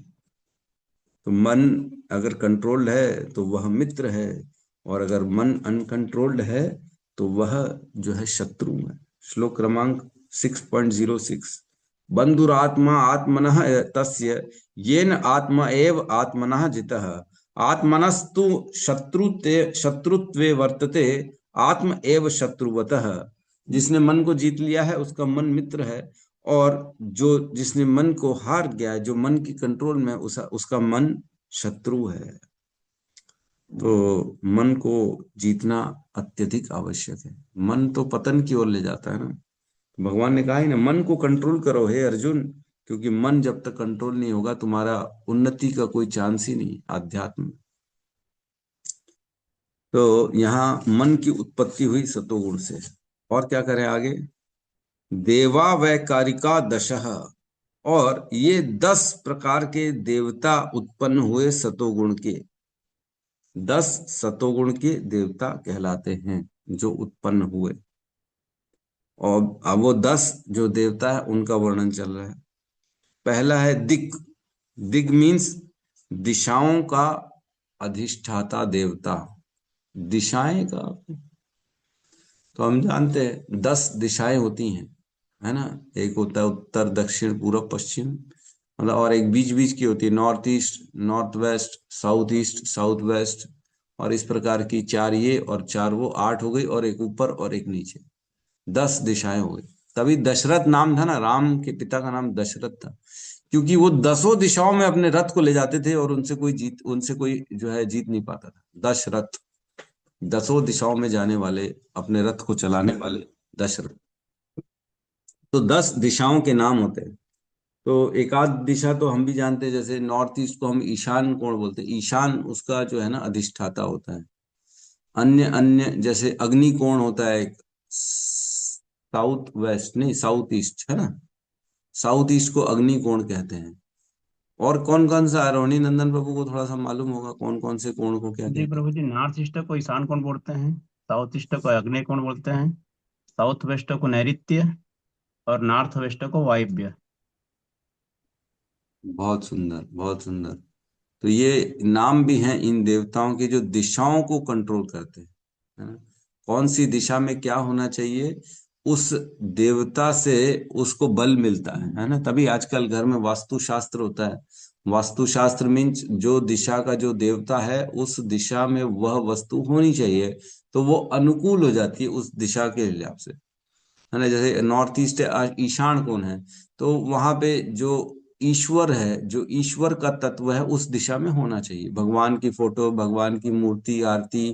S1: तो मन अगर कंट्रोल्ड है तो वह मित्र है, और अगर मन अनकंट्रोल्ड है तो वह जो है शत्रु है। श्लोक क्रमांक 6.06। बंधुरात्मा आत्मनः तस्य येन आत्मा एव आत्मनः जितः आत्मनस्तु शत्रुत्वे वर्तते आत्म एव शत्रुवतः। जिसने मन को जीत लिया है उसका मन मित्र है, और जिसने मन को हार गया है, जो मन की कंट्रोल में उसका मन शत्रु है। तो मन को जीतना अत्यधिक आवश्यक है। मन तो पतन की ओर ले जाता है ना। भगवान ने कहा है ना, मन को कंट्रोल करो हे अर्जुन, क्योंकि मन जब तक कंट्रोल नहीं होगा तुम्हारा उन्नति का कोई चांस ही नहीं आध्यात्म। तो यहाँ मन की उत्पत्ति हुई सतोगुण से। और क्या करें आगे, देवा वैकारिका दशः। और ये 10 प्रकार के देवता उत्पन्न हुए सतोगुण के। 10 सतोगुण के देवता कहलाते हैं जो उत्पन्न हुए। और अब वो 10 जो देवता है उनका वर्णन चल रहा है। पहला है दिक्। दिग् मीन्स दिशाओं का अधिष्ठाता देवता। दिशाएं का तो हम जानते हैं 10 दिशाएं होती हैं, है ना। एक होता है उत्तर, दक्षिण, पूर्व, पश्चिम, मतलब, और एक बीच बीच की होती है north east, north west, south east, south west, और इस प्रकार की 4 ये और 4 वो, 8 हो गई, और एक ऊपर और एक नीचे, 10 दिशाएं हो गई। तभी दशरथ नाम था ना, राम के पिता का नाम दशरथ था, क्योंकि वो 10 दिशाओं में अपने रथ को ले जाते थे और उनसे कोई जो है जीत नहीं पाता था। दशरथ, 10 दिशाओं में जाने वाले, अपने रथ को चलाने वाले दशरथ। तो 10 दिशाओं के नाम होते हैं। तो एक आध दिशा तो हम भी जानते हैं, जैसे नॉर्थ ईस्ट को हम ईशान कोण बोलते हैं। ईशान उसका जो है ना अधिष्ठाता होता है। अन्य अन्य जैसे अग्निकोण होता है एक, साउथ वेस्ट नहीं साउथ ईस्ट है ना, साउथ ईस्ट को अग्निकोण कहते हैं। और कौन कौन सा, रोहिणी नंदन प्रभु को थोड़ा सा मालूम होगा कौन कौन से कोण को क्या
S10: जी
S1: कहते हैं।
S10: प्रभु जी, नॉर्थ ईस्ट को ईशान कोण बोलते हैं, साउथ ईस्ट को आग्नेय कोण बोलते हैं, साउथ वेस्ट को नैऋत्य और नॉर्थ वेस्ट को वायव्य।
S1: बहुत सुंदर बहुत सुंदर। तो ये नाम भी हैं इन देवताओं के जो दिशाओं को कंट्रोल करते हैं, है ना। कौन सी दिशा में क्या होना चाहिए, उस देवता से उसको बल मिलता है ना। तभी आजकल घर में वास्तु शास्त्र होता है। वास्तु शास्त्र मीन्स जो दिशा का जो देवता है उस दिशा में वह वस्तु होनी चाहिए, तो वो अनुकूल हो जाती है उस दिशा के हिसाब से, है ना। जैसे नॉर्थ ईस्ट है, ईशान कोण है, तो वहां पे जो ईश्वर है, जो ईश्वर का तत्व है उस दिशा में होना चाहिए। भगवान की फोटो, भगवान की मूर्ति, आरती,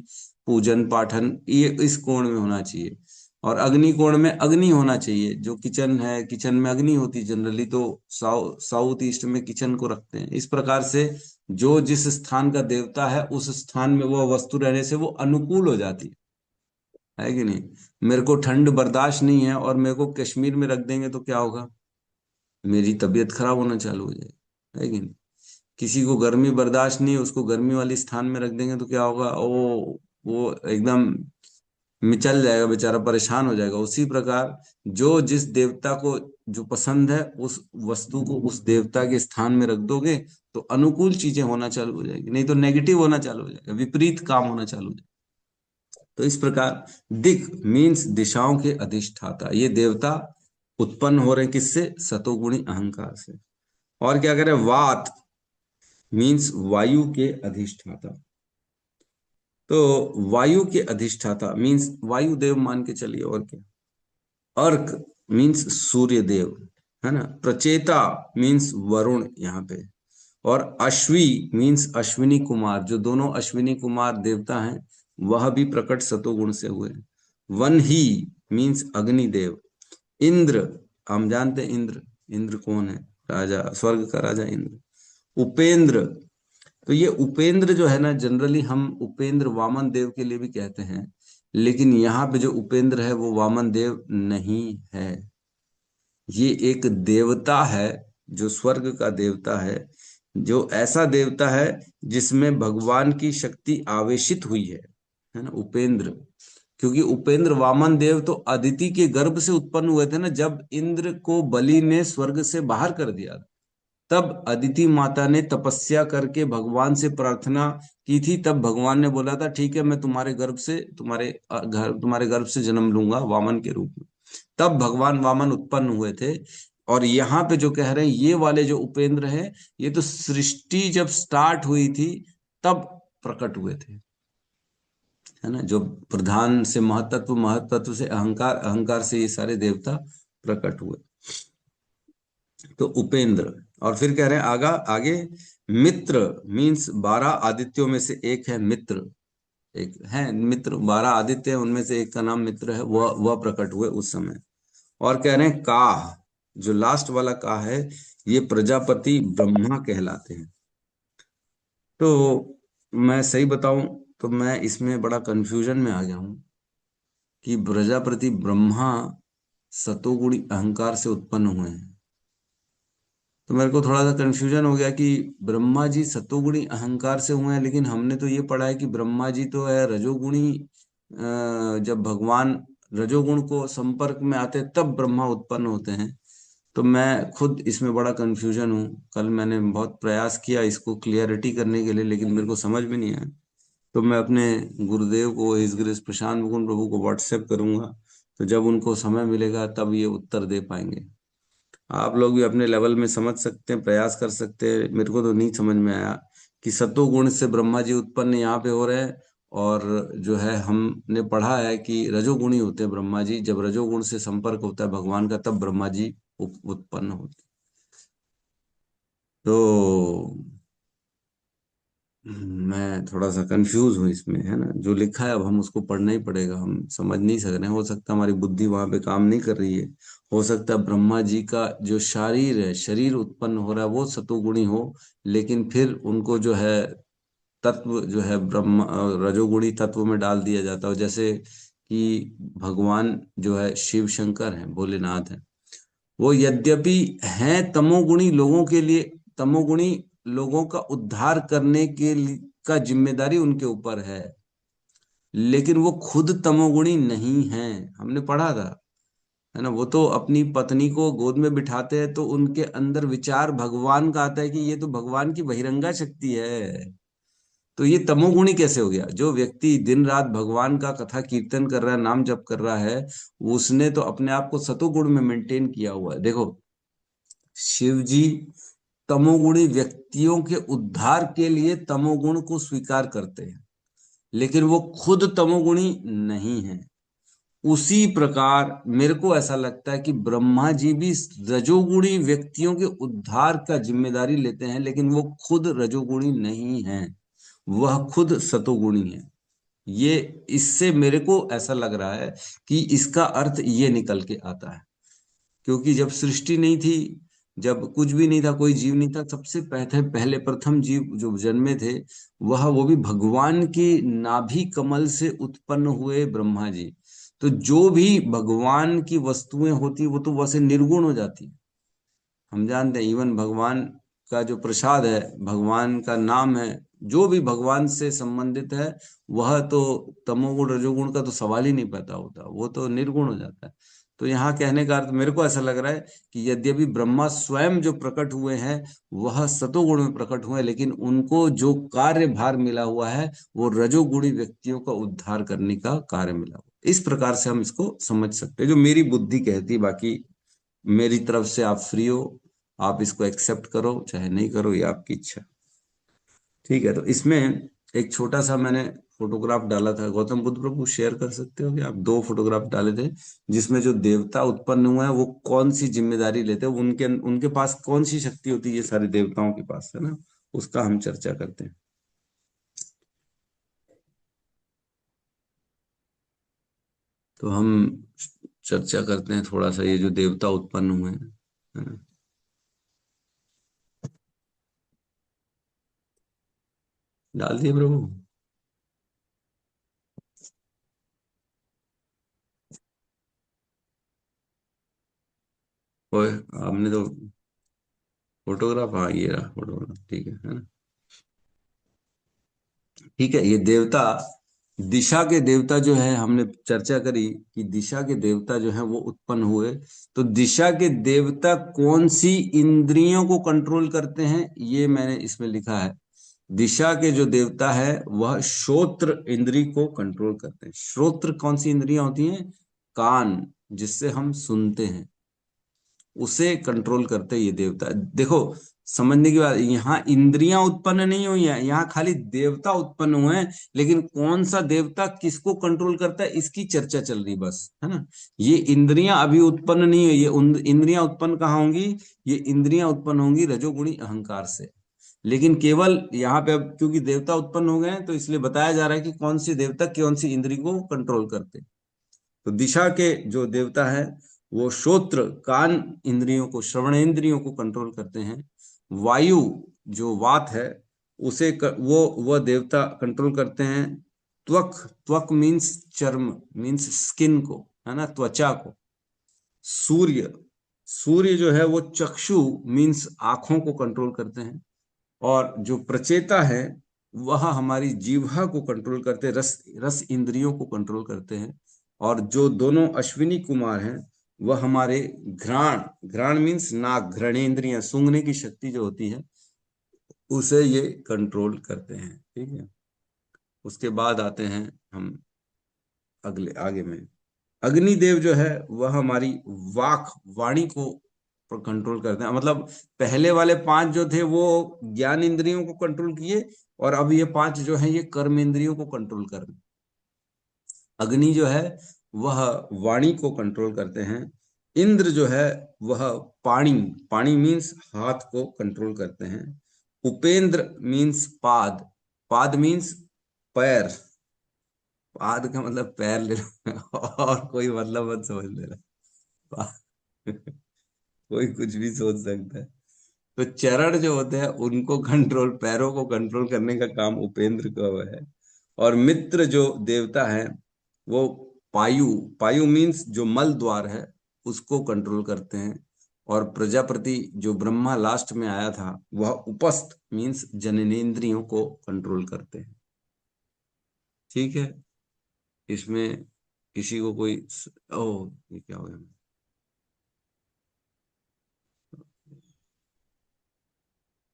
S1: पूजन पाठन, ये इस कोण में होना चाहिए। और अग्नि कोण में अग्नि होना चाहिए। जो किचन है, किचन में अग्नि होती जनरली, तो साउथ ईस्ट में किचन को रखते हैं। इस प्रकार से जो जिस स्थान का देवता है उस स्थान में वह वस्तु रहने से वो अनुकूल हो जाती है कि नहीं। मेरे को ठंड बर्दाश्त नहीं है और मेरे को कश्मीर में रख देंगे तो क्या होगा, मेरी तबीयत खराब होना चालू हो जाएगी, है कि नहीं। किसी को गर्मी बर्दाश्त नहीं है, उसको गर्मी वाले स्थान में रख देंगे तो क्या होगा, वो एकदम मिचल जाएगा, बेचारा परेशान हो जाएगा। उसी प्रकार जो जिस देवता को जो पसंद है उस वस्तु को उस देवता के स्थान में रख दोगे तो अनुकूल चीजें होना चालू हो जाएगी, नहीं तो नेगेटिव होना चालू हो जाएगा, विपरीत काम होना चालू हो जाएगा। तो इस प्रकार दिक मीन्स दिशाओं के अधिष्ठाता, ये देवता उत्पन्न हो रहे हैं किससे, सतोगुणी अहंकार से। और क्या करें, वात मीन्स वायु के अधिष्ठाता। तो वायु के अधिष्ठाता मीन्स वायु देव मान के चलिए, और क्या। अर्क मीन्स सूर्य देव, है ना। प्रचेता मीन्स वरुण यहाँ पे। और अश्वी मीन्स अश्विनी कुमार, जो दोनों अश्विनी कुमार देवता हैं वह भी प्रकट सतोगुण से हुए। वन ही मीन्स अग्निदेव। इंद्र, हम जानते हैं इंद्र, इंद्र कौन है, राजा, स्वर्ग का राजा इंद्र। उपेंद्र, तो ये उपेंद्र जो है ना, जनरली हम उपेंद्र वामन देव के लिए भी कहते हैं, लेकिन यहाँ पे जो उपेंद्र है वो वामन देव नहीं है। ये एक देवता है जो स्वर्ग का देवता है, जो ऐसा देवता है जिसमें भगवान की शक्ति आवेशित हुई है ना, उपेंद्र। क्योंकि उपेंद्र वामन देव तो अदिति के गर्भ से उत्पन्न हुए थे ना, जब इंद्र को बलि ने स्वर्ग से बाहर कर दिया, तब अदिति माता ने तपस्या करके भगवान से प्रार्थना की थी। तब भगवान ने बोला था ठीक है, मैं तुम्हारे गर्भ से तुम्हारे गर्भ से जन्म लूंगा वामन के रूप में। तब भगवान वामन उत्पन्न हुए थे। और यहाँ पे जो कह रहे हैं ये वाले जो उपेंद्र हैं, ये तो सृष्टि जब स्टार्ट हुई थी तब प्रकट हुए थे, है ना। जो प्रधान से महतत्व, महतत्व से अहंकार, अहंकार से ये सारे देवता प्रकट हुए। तो उपेंद्र। और फिर कह रहे हैं आगे मित्र मीन्स 12 आदित्यों में से एक है मित्र, एक है मित्र, 12 आदित्य हैं उनमें से एक का नाम मित्र है, वह प्रकट हुए उस समय। और कह रहे हैं काह, जो लास्ट वाला काह है, ये प्रजापति ब्रह्मा कहलाते हैं। तो मैं सही बताऊं तो मैं इसमें बड़ा कंफ्यूजन में आ गया हूं कि प्रजापति ब्रह्मा सतोगुणी अहंकार से उत्पन्न हुए हैं। तो मेरे को थोड़ा सा कंफ्यूजन हो गया कि ब्रह्मा जी सतोगुणी अहंकार से हुए हैं, लेकिन हमने तो ये पढ़ा है कि ब्रह्मा जी तो है रजोगुणी। जब भगवान रजोगुण को संपर्क में आते तब ब्रह्मा उत्पन्न होते हैं। तो मैं खुद इसमें बड़ा कंफ्यूजन हूँ। कल मैंने बहुत प्रयास किया इसको क्लियरिटी करने के लिए, लेकिन मेरे को समझ में नहीं आया। तो मैं अपने गुरुदेव को, हिज ग्रेस प्रशांत मुकुंद प्रभु को व्हाट्सएप करूंगा, तो जब उनको समय मिलेगा तब ये उत्तर दे पाएंगे। आप लोग भी अपने लेवल में समझ सकते हैं, प्रयास कर सकते हैं। मेरे को तो नहीं समझ में आया कि सतोगुण से ब्रह्मा जी उत्पन्न यहाँ पे हो रहे हैं, और जो है हमने पढ़ा है कि रजोगुणी होते हैं ब्रह्मा जी। जब रजोगुण से संपर्क होता है भगवान का तब ब्रह्मा जी उत्पन्न होते हैं। तो मैं थोड़ा सा कंफ्यूज हूँ इसमें, है ना। जो लिखा है अब हम उसको पढ़ना ही पड़ेगा, हम समझ नहीं सक रहे हैं। हो सकता है हमारी बुद्धि वहां पे काम नहीं कर रही है। हो सकता है ब्रह्मा जी का जो शरीर है, शरीर उत्पन्न हो रहा है वो सतोगुणी हो, लेकिन फिर उनको जो है तत्व जो है ब्रह्म रजोगुणी तत्व में डाल दिया जाता है। जैसे कि भगवान जो है शिव शंकर हैं, भोलेनाथ हैं, वो यद्यपि हैं तमोगुणी लोगों के लिए, तमोगुणी लोगों का उद्धार करने के लिए का जिम्मेदारी उनके ऊपर है, लेकिन वो खुद तमोगुणी नहीं हैं। हमने पढ़ा था, है ना। वो तो अपनी पत्नी को गोद में बिठाते हैं तो उनके अंदर विचार भगवान का आता है कि ये तो भगवान की बहिरंगा शक्ति है। तो ये तमोगुणी कैसे हो गया? जो व्यक्ति दिन रात भगवान का कथा कीर्तन कर रहा है, नाम जप कर रहा है, उसने तो अपने आप को सतोगुण में मेंटेन किया हुआ है। देखो, शिव जी तमोगुणी व्यक्तियों के उद्धार के लिए तमोगुण को स्वीकार करते हैं, लेकिन वो खुद तमोगुणी नहीं है। उसी प्रकार मेरे को ऐसा लगता है कि ब्रह्मा जी भी रजोगुणी व्यक्तियों के उद्धार का जिम्मेदारी लेते हैं, लेकिन वो खुद रजोगुणी नहीं है, वह खुद सतोगुणी है। ये इससे मेरे को ऐसा लग रहा है कि इसका अर्थ ये निकल के आता है, क्योंकि जब सृष्टि नहीं थी, जब कुछ भी नहीं था, कोई जीव नहीं था, सबसे पहले प्रथम जीव जो जन्मे थे, वो भी भगवान की नाभि कमल से उत्पन्न हुए ब्रह्मा जी। तो जो भी भगवान की वस्तुएं होती वो तो वैसे निर्गुण हो जाती। हम जानते हैं, इवन भगवान का जो प्रसाद है, भगवान का नाम है, जो भी भगवान से संबंधित है, वह तो तमोगुण रजोगुण का तो सवाल ही नहीं पैदा होता, वो तो निर्गुण हो जाता है। तो यहाँ कहने का अर्थ मेरे को ऐसा लग रहा है कि यद्यपि ब्रह्मा स्वयं जो प्रकट हुए हैं वह सतोगुण में प्रकट हुए, लेकिन उनको जो कार्य भार मिला हुआ है वो रजोगुणी व्यक्तियों का उद्धार करने का कार्य मिला हुआ। इस प्रकार से हम इसको समझ सकते हैं, जो मेरी बुद्धि कहती है। बाकी मेरी तरफ से आप फ्री हो, आप इसको एक्सेप्ट करो चाहे नहीं करो, ये आपकी इच्छा। ठीक है, तो इसमें एक छोटा सा मैंने फोटोग्राफ डाला था। गौतम बुद्ध प्रभु शेयर कर सकते हो कि आप 2 फोटोग्राफ डाले थे, जिसमें जो देवता उत्पन्न हुए हैं वो कौन सी जिम्मेदारी लेते हैं, उनके उनके पास कौन सी शक्ति होती है, ये सारे देवताओं के पास, है ना, उसका हम चर्चा करते हैं। तो हम चर्चा करते हैं थोड़ा सा, ये जो देवता उत्पन्न हुए हैं, है ना। डाल दिए प्रभु? ओए, आपने तो फोटोग्राफ, हाँ ये रहा फोटोग्राफ, ठीक है ना। ठीक है, ये देवता, दिशा के देवता जो है, हमने चर्चा करी कि दिशा के देवता जो है वो उत्पन्न हुए। तो दिशा के देवता कौन सी इंद्रियों को कंट्रोल करते हैं, ये मैंने इसमें लिखा है। दिशा के जो देवता है वह श्रोत्र इंद्री को कंट्रोल करते हैं। श्रोत्र कौन सी इंद्रियां होती हैं? कान, जिससे हम सुनते हैं, उसे कंट्रोल करते ये देवता। देखो, समझने की बात, यहाँ इंद्रियां उत्पन्न नहीं हुई है, यहाँ खाली देवता उत्पन्न हुए हैं, लेकिन कौन सा देवता किसको कंट्रोल करता है इसकी चर्चा चल रही, बस, है ना। ये इंद्रियां अभी उत्पन्न नहीं हुई, ये इंद्रियां उत्पन्न कहाँ होंगी? ये इंद्रियां उत्पन्न होंगी रजोगुणी अहंकार से। लेकिन केवल यहाँ पे अब क्योंकि देवता उत्पन्न हो गए हैं, तो इसलिए बताया जा रहा है कि कौन सी देवता कौन सी इंद्री को कंट्रोल करते। तो दिशा के जो देवता है वो श्रोत्र कान इंद्रियों को, श्रवण इंद्रियों को कंट्रोल करते हैं। वायु जो वात है उसे वो देवता कंट्रोल करते हैं। त्वक, त्वक मीन्स चर्म, मीन्स स्किन को, है ना, त्वचा को। सूर्य, सूर्य जो है वो चक्षु मीन्स आंखों को कंट्रोल करते हैं। और जो प्रचेता है वह हमारी जीवा को कंट्रोल करते हैं, रस रस इंद्रियों को कंट्रोल करते हैं। और जो दोनों अश्विनी कुमार हैं वह हमारे घ्राण, घ्राण मीन्स नाक, घ्राणेन्द्रियां, सूंघने की शक्ति जो होती है उसे ये कंट्रोल करते हैं। ठीक है, उसके बाद आते हैं हम अगले आगे में। अग्निदेव जो है वह हमारी वाक, वाणी को कंट्रोल करते हैं। मतलब पहले वाले 5 जो थे वो ज्ञान इंद्रियों को कंट्रोल किए, और अब ये 5 जो है ये कर्म इंद्रियों को कंट्रोल कर रहे हैं। अग्नि जो है वह वाणी को कंट्रोल करते हैं। इंद्र जो है वह पाणी, पाणी मीन्स हाथ को कंट्रोल करते हैं। उपेंद्र मीन्स पाद, पाद मीन्स पैर, पाद का मतलब पैर ले लो और कोई मतलब मत समझ लेना, कोई कुछ भी सोच सकता है। तो चरण जो होते हैं उनको कंट्रोल, पैरों को कंट्रोल करने का काम उपेंद्र का है। और मित्र जो देवता है वो पायु, पायु मीन्स जो मल द्वार है उसको कंट्रोल करते हैं। और प्रजापति जो ब्रह्मा लास्ट में आया था वह उपस्थ मीन्स जननेंद्रियों को कंट्रोल करते हैं। ठीक है, इसमें किसी को कोई ओ ये क्या हो गया?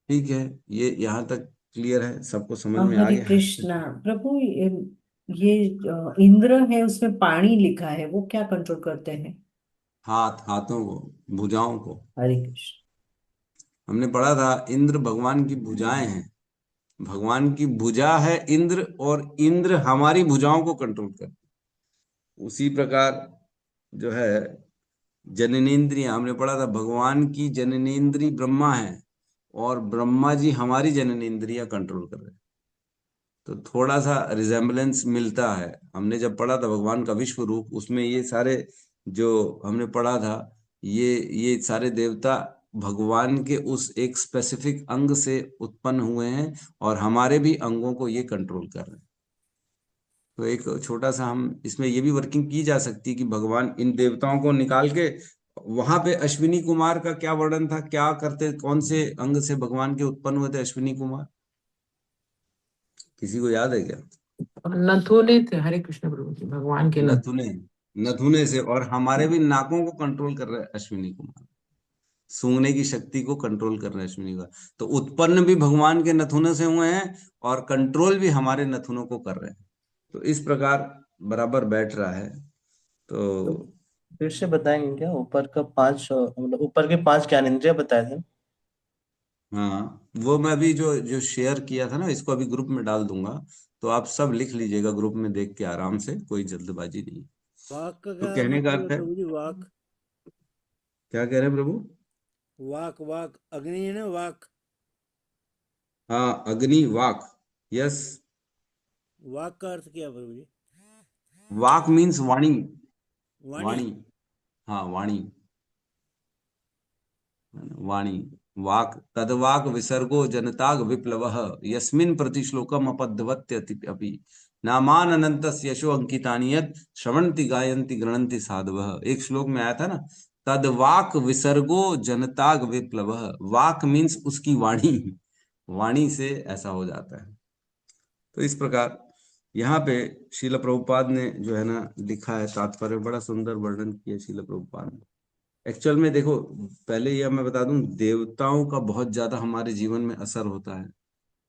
S1: ठीक है, ये यहाँ तक क्लियर है, सबको समझ में आ
S11: हरे
S1: गया?
S11: कृष्णा प्रभु, ये इंद्र है, उसमें पाणी लिखा है, वो क्या कंट्रोल करते हैं?
S1: हाथ, हाथों को, भुजाओं को।
S11: हरे कृष्ण।
S1: हमने पढ़ा था इंद्र भगवान की भुजाएं हैं, भगवान की भुजा है इंद्र, और इंद्र हमारी भुजाओं को कंट्रोल करते हैं। उसी प्रकार जो है जननेंद्रियां, हमने पढ़ा था भगवान की जननेंद्रिय ब्रह्मा है और ब्रह्मा जी हमारी जननेंद्रियां कंट्रोल कर रहे हैं। तो थोड़ा सा रिजेम्बलेंस मिलता है। हमने जब पढ़ा था भगवान का विश्व रूप, उसमें ये सारे जो हमने पढ़ा था, ये सारे देवता भगवान के उस एक स्पेसिफिक अंग से उत्पन्न हुए हैं और हमारे भी अंगों को ये कंट्रोल कर रहे हैं। तो एक छोटा सा हम इसमें ये भी वर्किंग की जा सकती है कि भगवान इन देवताओं को निकाल के, वहां पे अश्विनी कुमार का क्या वर्णन था, क्या करते, कौन से अंग से भगवान के उत्पन्न हुए थे अश्विनी कुमार, किसी को याद है क्या?
S12: नथुने थे। हरे कृष्ण प्रभु जी, भगवान के
S1: नथुने, नथुने से। और हमारे भी नाकों को कंट्रोल कर रहे हैं अश्विनी कुमार, सूंघने की शक्ति को कंट्रोल कर रहे हैं अश्विनी कुमार। तो उत्पन्न भी भगवान के नथुनों से हुए हैं और कंट्रोल भी हमारे नथुनों को कर रहे हैं। तो इस प्रकार बराबर बैठ रहा है। तो
S6: फिर से बताएंगे क्या, ऊपर का 5 मतलब ऊपर के 5 ज्ञानेंद्रिय बताए थे?
S1: हाँ, वो मैं अभी जो जो शेयर किया था ना, इसको अभी ग्रुप में डाल दूंगा, तो आप सब लिख लीजिएगा ग्रुप में देख के आराम से, कोई जल्दबाजी नहीं।
S13: वाक का
S1: तो
S13: क्या
S1: कहने का
S13: मतलब है
S1: अर्थ है,
S13: प्रभु जी? वाक,
S1: क्या कह रहे हैं प्रभु?
S13: वाक, वाक अग्नि है ना, वाक।
S1: हाँ, अग्नि, वाक, यस।
S13: वाक का अर्थ क्या है प्रभु जी?
S1: वाक मीन्स वाणी,
S13: वाणी।
S1: वाणी, हाँ वाणी, वाणी, वाक, तद्वाक विसर्गो जनताग विप्लवः यस्मिन् प्रतिश्लोकम अपद्यवत्यति अपि नामान अनंतस्य यशो अंकितानि यत् श्रवन्ति गायन्ति गृणन्ति साधवः। एक श्लोक में आया था ना, तद्वाक विसर्गो जनताग विप्लवः। वाक मीन्स उसकी वाणी, वाणी से ऐसा हो जाता है। तो इस प्रकार यहाँ पे श्रील प्रभुपाद ने जो है ना लिखा है तात्पर्य, बड़ा सुंदर वर्णन किया श्रील प्रभुपाद ने। एक्चुअल में देखो, पहले यह मैं बता दूं, देवताओं का बहुत ज्यादा हमारे जीवन में असर होता है।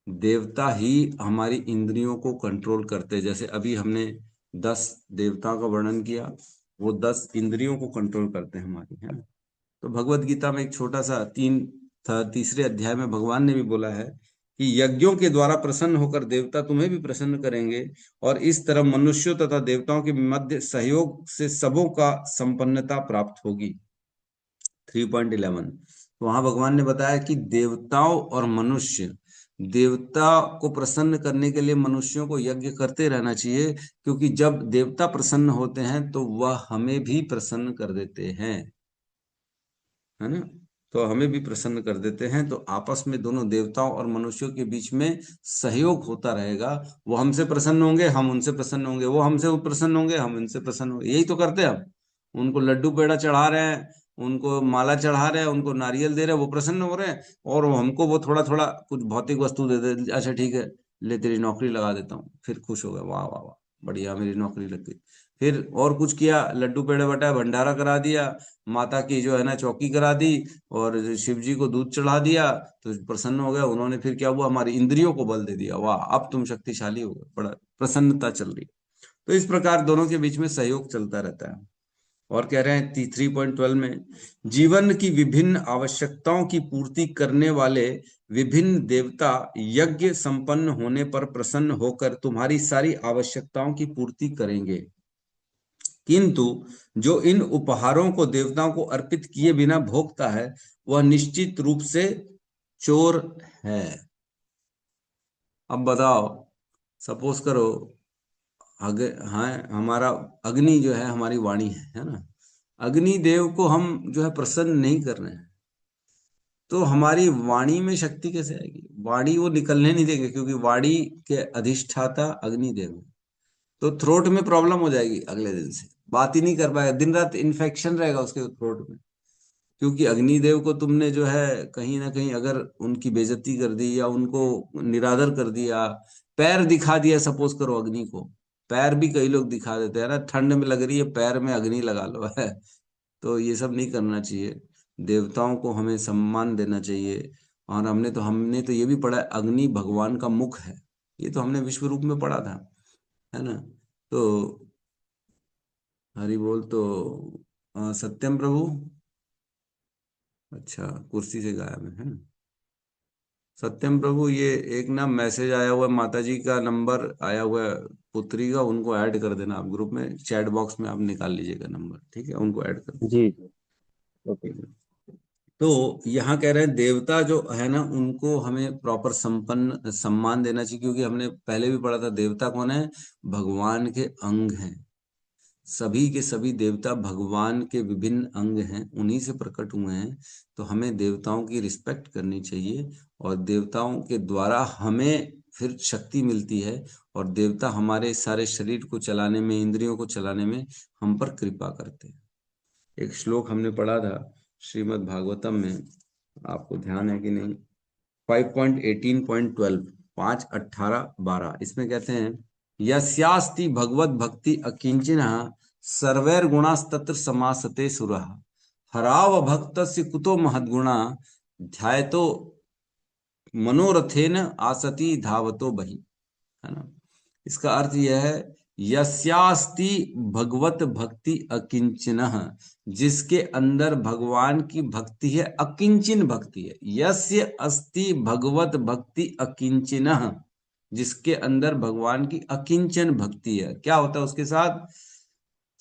S1: देवता ही हमारी इंद्रियों को कंट्रोल करते हैं। जैसे अभी हमने 10 देवताओं का वर्णन किया, वो 10 इंद्रियों को कंट्रोल करते हैं हमारी, है ना। तो भगवत गीता में एक छोटा सा तीसरे अध्याय में भगवान ने भी बोला है कि यज्ञों के द्वारा प्रसन्न होकर देवता तुम्हें भी प्रसन्न करेंगे और इस तरह मनुष्यों तथा देवताओं के मध्य सहयोग से सबों का संपन्नता प्राप्त होगी। 3.11। तो वहां भगवान ने बताया कि देवताओं और मनुष्य, देवता को प्रसन्न करने के लिए मनुष्यों को यज्ञ करते रहना चाहिए, क्योंकि जब देवता प्रसन्न होते हैं तो वह हमें भी प्रसन्न कर देते हैं, है ना। तो हमें भी प्रसन्न कर देते हैं। तो आपस में दोनों देवताओं और मनुष्यों के बीच में सहयोग होता रहेगा। वो हमसे प्रसन्न होंगे, हम उनसे प्रसन्न होंगे, वो हमसे प्रसन्न होंगे, हम उनसे प्रसन्न होंगे। यही तो करते हैं हम। उनको लड्डू पेड़ा चढ़ा रहे हैं, उनको माला चढ़ा रहे हैं, उनको नारियल दे रहे हैं, वो प्रसन्न हो रहे हैं। और हमको वो थोड़ा थोड़ा कुछ भौतिक वस्तु दे दे, अच्छा ठीक है ले तेरी नौकरी लगा देता हूँ, फिर खुश हो गए, वाह वाह वाह बढ़िया मेरी नौकरी लग गई। फिर और कुछ किया, लड्डू पेड़े बटाए, भंडारा करा दिया, माता की जो है ना चौकी करा दी और शिव जी को दूध चढ़ा दिया, तो प्रसन्न हो गया उन्होंने। फिर क्या हुआ, हमारी इंद्रियों को बल दे दिया, वाह अब तुम शक्तिशाली हो गए, बड़ा प्रसन्नता चल रही। तो इस प्रकार दोनों के बीच में सहयोग चलता रहता है। और कह रहे हैं 3.12 में, जीवन की विभिन्न आवश्यकताओं की पूर्ति करने वाले विभिन्न देवता यज्ञ संपन्न होने पर प्रसन्न होकर तुम्हारी सारी आवश्यकताओं की पूर्ति करेंगे, किंतु जो इन उपहारों को देवताओं को अर्पित किए बिना भोगता है वह निश्चित रूप से चोर है। अब बताओ, सपोज करो हाँ, हमारा अग्नि जो है हमारी वाणी है ना, अग्नि देव को हम जो है प्रसन्न नहीं कर रहे हैं, तो हमारी वाणी में शक्ति कैसे आएगी? वाणी वो निकलने नहीं देंगे, क्योंकि वाणी के अधिष्ठाता अग्निदेव है। तो थ्रोट में प्रॉब्लम हो जाएगी, अगले दिन से बात ही नहीं कर पाएगा, दिन रात इन्फेक्शन रहेगा उसके थ्रोट में। क्योंकि अग्निदेव को तुमने जो है कहीं ना कहीं अगर उनकी बेइज्जती कर दी या उनको निरादर कर दिया, पैर दिखा दिया, सपोज करो अग्नि को, पैर भी कई लोग दिखा देते हैं ना, ठंड में लग रही है पैर में अग्नि लगा लो है। तो ये सब नहीं करना चाहिए। देवताओं को हमें सम्मान देना चाहिए। और हमने तो ये भी पढ़ा है, अग्नि भगवान का मुख है। ये तो हमने विश्व रूप में पढ़ा था, है ना। तो हरि बोल। तो सत्यम प्रभु, अच्छा कुर्सी से गायब है ना। सत्यम प्रभु, ये एक ना मैसेज आया हुआ है, माता जी का नंबर आया हुआ है पुत्री का, उनको ऐड कर देना आप ग्रुप में, चैट बॉक्स में आप निकाल लीजिएगा नंबर, ठीक है, उनको ऐड कर देना।
S7: जी जी, ओके।
S1: तो यहाँ कह रहे हैं देवता जो है ना, उनको हमें प्रॉपर संपन्न सम्मान देना चाहिए, क्योंकि हमने पहले भी पढ़ा था देवता कौन है? भगवान के अंग हैं। सभी के सभी देवता भगवान के विभिन्न अंग हैं, उन्हीं से प्रकट हुए हैं। तो हमें देवताओं की रिस्पेक्ट करनी चाहिए, और देवताओं के द्वारा हमें फिर शक्ति मिलती है, और देवता हमारे सारे शरीर को चलाने में, इंद्रियों को चलाने में हम पर कृपा करते हैं। एक श्लोक हमने पढ़ा था श्रीमद् भागवतम में, आपको ध्यान है कि नहीं? 5.18.12, 5:18-12, इसमें कहते हैं यस्यास्ति भगवत भक्ति अकिंचिनः सर्वैर गुणास्तत्र समासते सुरः हराव भक्तस्य कुतो महद्गुणा ध्यायतो मनोरथेन आसति धावतो बहि, है ना। इसका अर्थ यह है, यस्यास्ति भगवत भक्ति अकिंचनः, जिसके अंदर भगवान की भक्ति है, अकिंचन भक्ति है। यस्य अस्ति भगवत भक्ति अकिंचनः, जिसके अंदर भगवान की अकिंचन भक्ति है। क्या होता है उसके साथ?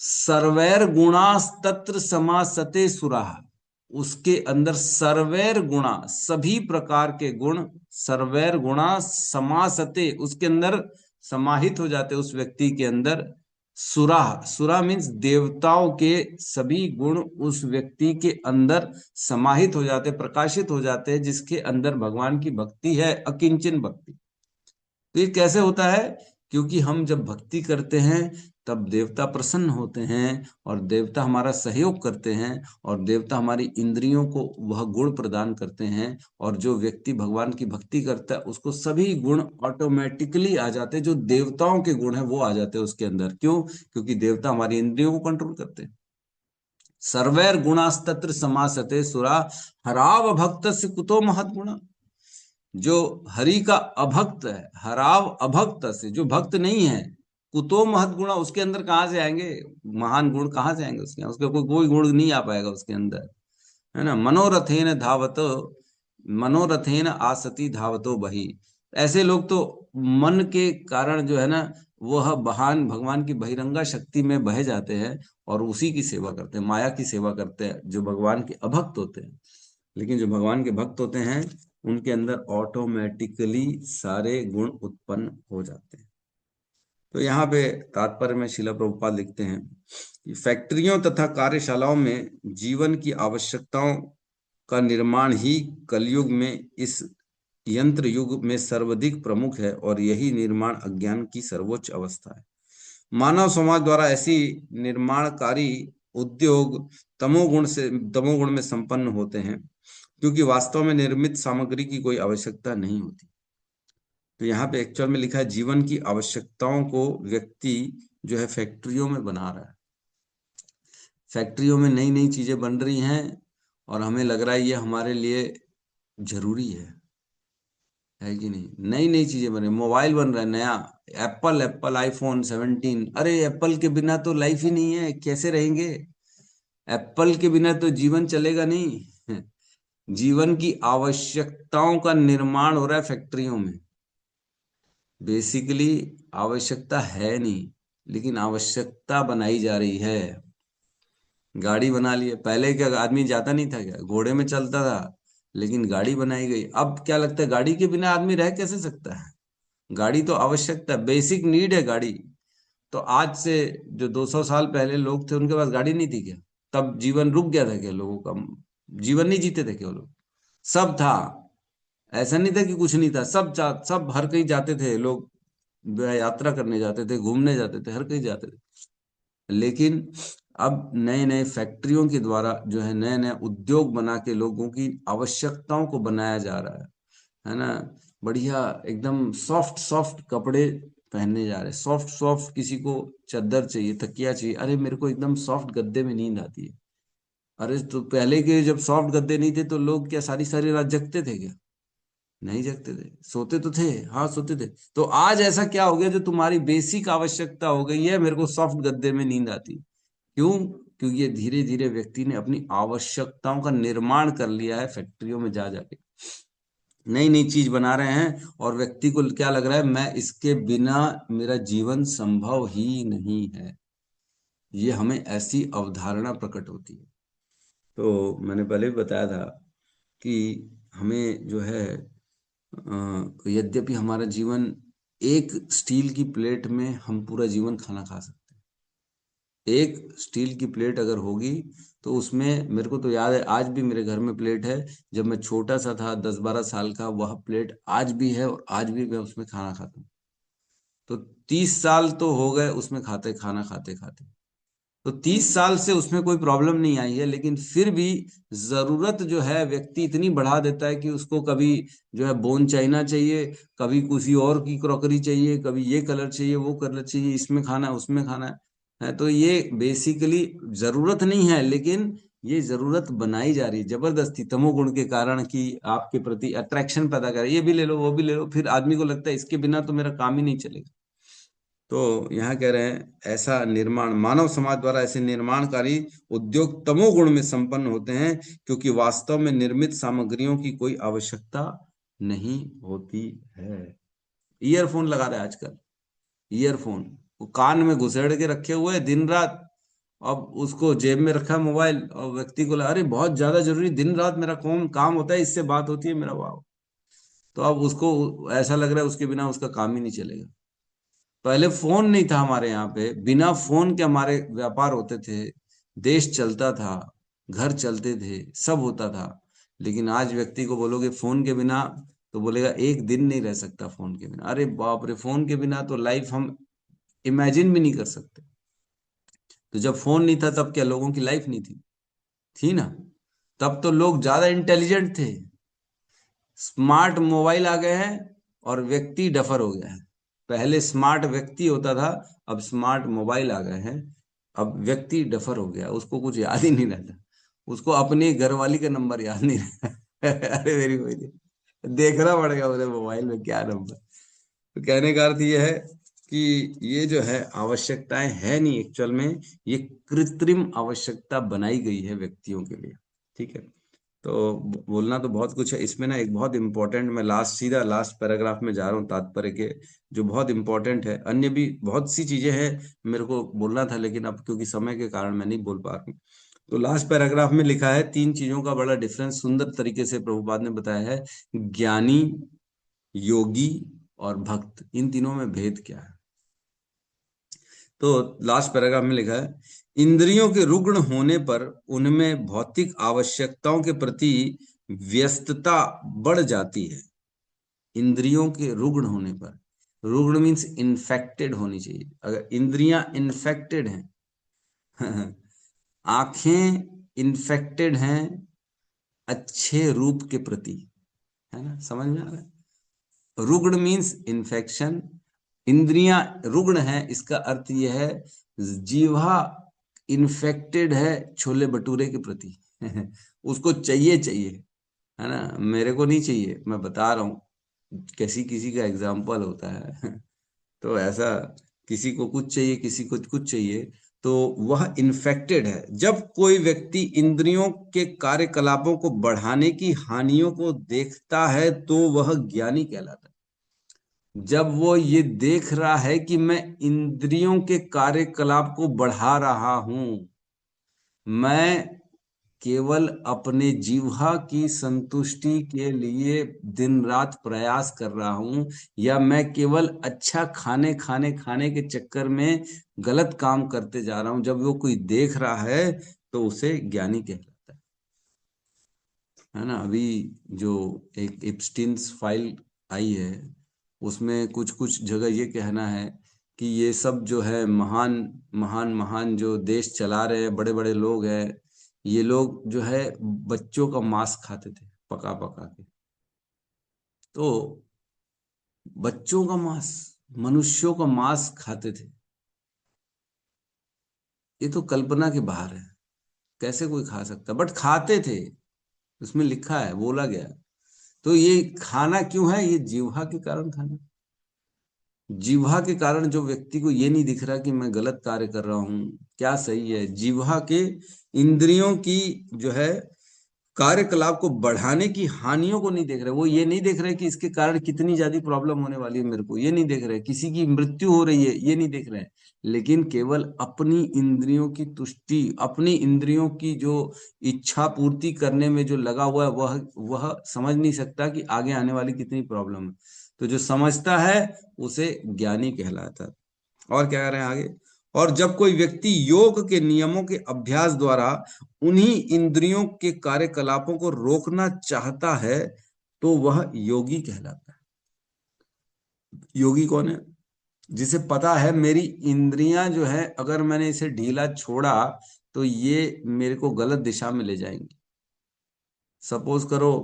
S1: सर्वैर गुणास्तत्र समासते सुराः, उसके अंदर सर्वैर गुणा, सभी प्रकार के गुण, सर्वैर गुणा समासते, उसके अंदर समाहित हो जाते, उस व्यक्ति के अंदर। सुरा, सुरा मीन्स देवताओं के सभी गुण उस व्यक्ति के अंदर समाहित हो जाते, प्रकाशित हो जाते हैं, जिसके अंदर भगवान की भक्ति है, अकिंचन भक्ति। तो ये कैसे होता है? क्योंकि हम जब भक्ति करते हैं तब देवता प्रसन्न होते हैं, और देवता हमारा सहयोग करते हैं, और देवता हमारी इंद्रियों को वह गुण प्रदान करते हैं। और जो व्यक्ति भगवान की भक्ति करता है उसको सभी गुण ऑटोमेटिकली आ जाते हैं, जो देवताओं के गुण है वो आ जाते हैं उसके अंदर। क्यों? क्योंकि देवता हमारी इंद्रियों को कंट्रोल करते हैं। सर्वैर गुणास्तत्र समासते सुरा हराव भक्तस्य कुतो महद्गुणा, जो हरि का अभक्त है, हराव अभक्त से, जो भक्त नहीं है, कुतो महद्गुणा, उसके अंदर कहाँ से आएंगे महान गुण? कहाँ से आएंगे उसके? उसके कोई गुण नहीं आ पाएगा उसके अंदर, है ना। मनोरथेन धावतो, मनोरथेन आसति धावतो बहि, ऐसे लोग तो मन के कारण जो है ना, वह बहान भगवान की बहिरंगा शक्ति में बह जाते हैं, और उसी की सेवा करते हैं, माया की सेवा करते हैं, जो भगवान के अभक्त होते हैं। लेकिन जो भगवान के भक्त होते हैं उनके अंदर ऑटोमेटिकली सारे गुण उत्पन्न हो जाते हैं। तो यहाँ पे तात्पर्य में शिला प्रभुपाद लिखते हैं कि फैक्ट्रियों तथा कार्यशालाओं में जीवन की आवश्यकताओं का निर्माण ही कलयुग में, इस यंत्र युग में सर्वाधिक प्रमुख है, और यही निर्माण अज्ञान की सर्वोच्च अवस्था है। मानव समाज द्वारा ऐसी निर्माणकारी उद्योग तमोगुण में संपन्न होते हैं, क्योंकि वास्तव में निर्मित सामग्री की कोई आवश्यकता नहीं होती। तो यहाँ पे एक्चुअल में लिखा है जीवन की आवश्यकताओं को व्यक्ति जो है फैक्ट्रियों में बना रहा है। फैक्ट्रियों में नई नई चीजें बन रही हैं, और हमें लग रहा है ये हमारे लिए जरूरी है कि नहीं? नई नई चीजें बन रही, मोबाइल बन रहा है नया, एप्पल आईफोन 17। अरे एप्पल के बिना तो लाइफ ही नहीं है, कैसे रहेंगे? एप्पल के बिना तो जीवन चलेगा नहीं। जीवन की आवश्यकताओं का निर्माण हो रहा है फैक्ट्रियों में। बेसिकली आवश्यकता है नहीं, लेकिन आवश्यकता बनाई जा रही है। गाड़ी बना ली है, पहले क्या आदमी जाता नहीं था क्या? घोड़े में चलता था, लेकिन गाड़ी बनाई गई। अब क्या लगता है गाड़ी के बिना आदमी रह कैसे सकता है? गाड़ी तो आवश्यकता, बेसिक नीड है गाड़ी। तो आज से जो 200 साल पहले लोग थे उनके पास गाड़ी नहीं थी क्या? तब जीवन रुक गया था क्या? लोगों का जीवन नहीं जीते थे क्या लोग? सब था, ऐसा नहीं था कि कुछ नहीं था, सब हर कहीं जाते थे लोग, यात्रा करने जाते थे, घूमने जाते थे, हर कहीं जाते थे। लेकिन अब नए नए फैक्ट्रियों के द्वारा जो है नए नए उद्योग बना के लोगों की आवश्यकताओं को बनाया जा रहा है ना। बढ़िया एकदम सॉफ्ट सॉफ्ट कपड़े पहनने जा रहे हैं, सॉफ्ट सॉफ्ट, किसी को चादर चाहिए, तकिया चाहिए, अरे मेरे को एकदम सॉफ्ट गद्दे में नींद आती है। अरे तो पहले के जब सॉफ्ट गद्दे नहीं थे तो लोग क्या सारी सारी रात जगते थे क्या? नहीं जगते थे, सोते तो थे, हाँ सोते थे। तो आज ऐसा क्या हो गया जो तुम्हारी बेसिक आवश्यकता हो गई है, मेरे को सॉफ्ट गद्दे में नींद आती है। क्यों? क्योंकि ये धीरे धीरे व्यक्ति ने अपनी आवश्यकताओं का निर्माण कर लिया है फैक्ट्रियों में जा जाके, नई नई चीज बना रहे हैं, और व्यक्ति को क्या लग रहा है, मैं इसके बिना मेरा जीवन संभव ही नहीं है। ये हमें ऐसी अवधारणा प्रकट होती है। तो मैंने पहले भी बताया था कि हमें जो है यद्यपि हमारा जीवन, एक स्टील की प्लेट में हम पूरा जीवन खाना खा सकते हैं। एक स्टील की प्लेट अगर होगी तो उसमें, मेरे को तो याद है आज भी मेरे घर में प्लेट है, जब मैं छोटा सा था 10-12 साल का, वह प्लेट आज भी है और आज भी मैं उसमें खाना खाता हूँ। तो 30 साल तो हो गए उसमें खाना खाते खाते। तो 30 साल से उसमें कोई प्रॉब्लम नहीं आई है, लेकिन फिर भी जरूरत जो है व्यक्ति इतनी बढ़ा देता है कि उसको कभी जो है बोन चाइना चाहिए, कभी किसी और की क्रॉकरी चाहिए, कभी ये कलर चाहिए, वो कलर चाहिए, इसमें खाना है उसमें खाना है। तो ये बेसिकली जरूरत नहीं है, लेकिन ये जरूरत बनाई जा रही है जबरदस्ती तमोगुण के कारण, कि आपके प्रति अट्रैक्शन पैदा करे, ये भी ले लो वो भी ले लो, फिर आदमी को लगता है इसके बिना तो मेरा काम ही नहीं चलेगा। तो यहाँ कह रहे हैं ऐसा निर्माण, मानव समाज द्वारा ऐसे निर्माणकारी उद्योग तमोगुण में संपन्न होते हैं, क्योंकि वास्तव में निर्मित सामग्रियों की कोई आवश्यकता नहीं होती है। ईयरफोन लगा रहे हैं आजकल, ईयरफोन वो कान में घुसेड़ के रखे हुए दिन रात, अब उसको जेब में रखा मोबाइल, और व्यक्ति को लगा अरे बहुत ज्यादा जरूरी, दिन रात मेरा काम होता है, इससे बात होती है मेरा, वाह। तो अब उसको ऐसा लग रहा है उसके बिना उसका काम ही नहीं चलेगा। पहले फोन नहीं था हमारे यहाँ पे, बिना फोन के हमारे व्यापार होते थे, देश चलता था, घर चलते थे, सब होता था। लेकिन आज व्यक्ति को बोलोगे फोन के बिना, तो बोलेगा एक दिन नहीं रह सकता फोन के बिना। अरे बाप रे, फोन के बिना तो लाइफ हम इमेजिन भी नहीं कर सकते। तो जब फोन नहीं था तब क्या लोगों की लाइफ नहीं थी? थी ना। तब तो लोग ज्यादा इंटेलिजेंट थे। स्मार्ट मोबाइल आ गए हैं और व्यक्ति डफर हो गया है। पहले स्मार्ट व्यक्ति होता था, अब स्मार्ट मोबाइल आ गए हैं, अब व्यक्ति डफर हो गया, उसको कुछ याद ही नहीं रहता, उसको अपनी घरवाली का नंबर याद नहीं रहता। अरे मेरी कोई देखना पड़ेगा उन्हें मोबाइल में क्या नंबर। तो कहने का अर्थ यह है कि ये जो है आवश्यकताएं है नहीं एक्चुअल में, ये कृत्रिम आवश्यकता बनाई गई है व्यक्तियों के लिए। ठीक है, तो बोलना तो बहुत कुछ है इसमें ना। एक बहुत इंपॉर्टेंट, मैं सीधा लास्ट पैराग्राफ में जा रहा हूँ तात्पर्य के, जो बहुत इंपॉर्टेंट है। अन्य भी बहुत सी चीजें हैं मेरे को बोलना था, लेकिन अब क्योंकि समय के कारण मैं नहीं बोल पा रहा हूँ। तो लास्ट पैराग्राफ में लिखा है 3 चीजों का बड़ा डिफरेंस सुंदर तरीके से प्रभुपाद ने बताया है। ज्ञानी, योगी और भक्त, इन तीनों में भेद क्या है? तो लास्ट पैराग्राफ में लिखा है, इंद्रियों के रुग्ण होने पर उनमें भौतिक आवश्यकताओं के प्रति व्यस्तता बढ़ जाती है। इंद्रियों के रुग्ण होने पर, रुग्ण मीन्स इन्फेक्टेड होनी चाहिए। अगर इंद्रियां इन्फेक्टेड हैं, आंखें इन्फेक्टेड हैं अच्छे रूप के प्रति, है ना, समझ में आ रहा है? रुग्ण मीन्स इन्फेक्शन, इंद्रियां रुग्ण है, इसका अर्थ यह है जीवा इन्फेक्टेड है छोले भटूरे के प्रति। उसको चाहिए चाहिए, है ना, मेरे को नहीं चाहिए, मैं बता रहा हूँ किसी का एग्जाम्पल होता है। तो ऐसा किसी को कुछ चाहिए, किसी को कुछ चाहिए, तो वह इन्फेक्टेड है। जब कोई व्यक्ति इंद्रियों के कार्यकलापों को बढ़ाने की हानियों को देखता है तो वह ज्ञानी कहलाता है। जब वो ये देख रहा है कि मैं इंद्रियों के कार्यकलाप को बढ़ा रहा हूं, मैं केवल अपने जीवा की संतुष्टि के लिए दिन रात प्रयास कर रहा हूं, या मैं केवल अच्छा खाने के चक्कर में गलत काम करते जा रहा हूं, जब वो कोई देख रहा है तो उसे ज्ञानी कहलाता है। है ना। अभी जो एक एप्स्टीन्स फाइल आई है उसमें कुछ कुछ जगह ये कहना है कि ये सब जो है महान महान महान जो देश चला रहे हैं, बड़े बड़े लोग हैं, ये लोग जो है बच्चों का मांस खाते थे पका पका के। तो बच्चों का मांस, मनुष्यों का मांस खाते थे, ये तो कल्पना के बाहर है, कैसे कोई खा सकता, बट खाते थे, उसमें लिखा है, बोला गया। तो ये खाना क्यों है? ये जीवा के कारण खाना। जीवा के कारण जो व्यक्ति को ये नहीं दिख रहा कि मैं गलत कार्य कर रहा हूं, क्या सही है, जीवा के इंद्रियों की जो है कार्यकलाप को बढ़ाने की हानियों को नहीं देख रहे। वो ये नहीं देख रहे कि इसके कारण कितनी ज्यादा प्रॉब्लम होने वाली है मेरे को, ये नहीं देख रहे, किसी की मृत्यु हो रही है ये नहीं देख रहे, लेकिन केवल अपनी इंद्रियों की तुष्टि, अपनी इंद्रियों की जो इच्छा पूर्ति करने में जो लगा हुआ है, वह समझ नहीं सकता कि आगे आने वाली कितनी प्रॉब्लम है। तो जो समझता है उसे ज्ञानी कहलाता है। और क्या कह रहे हैं आगे? और जब कोई व्यक्ति योग के नियमों के अभ्यास द्वारा उन्हीं इंद्रियों के कार्यकलापों को रोकना चाहता है तो वह योगी कहलाता है। योगी कौन है? जिसे पता है मेरी इंद्रियां जो है, अगर मैंने इसे ढीला छोड़ा तो ये मेरे को गलत दिशा में ले जाएंगी। सपोज करो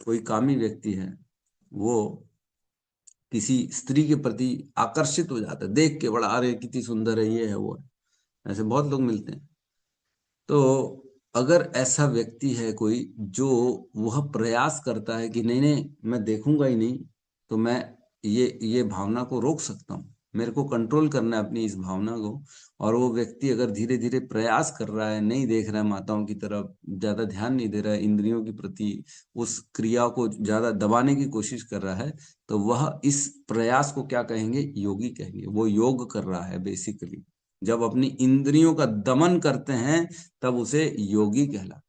S1: कोई कामी व्यक्ति है, वो किसी स्त्री के प्रति आकर्षित हो जाता है, देख के बड़ा, अरे कितनी सुंदर है, ये है वो है, ऐसे बहुत लोग मिलते हैं। तो अगर ऐसा व्यक्ति है कोई जो वह प्रयास करता है कि नहीं नहीं मैं देखूंगा ही नहीं, तो मैं ये भावना को रोक सकता हूँ, मेरे को कंट्रोल करना है अपनी इस भावना को, और वो व्यक्ति अगर धीरे धीरे प्रयास कर रहा है, नहीं देख रहा है माताओं की तरफ, ज्यादा ध्यान नहीं दे रहा है, इंद्रियों के प्रति उस क्रिया को ज्यादा दबाने की कोशिश कर रहा है, तो वह इस प्रयास को क्या कहेंगे? योगी कहेंगे। वो योग कर रहा है बेसिकली। जब अपनी इंद्रियों का दमन करते हैं तब उसे योगी कहला।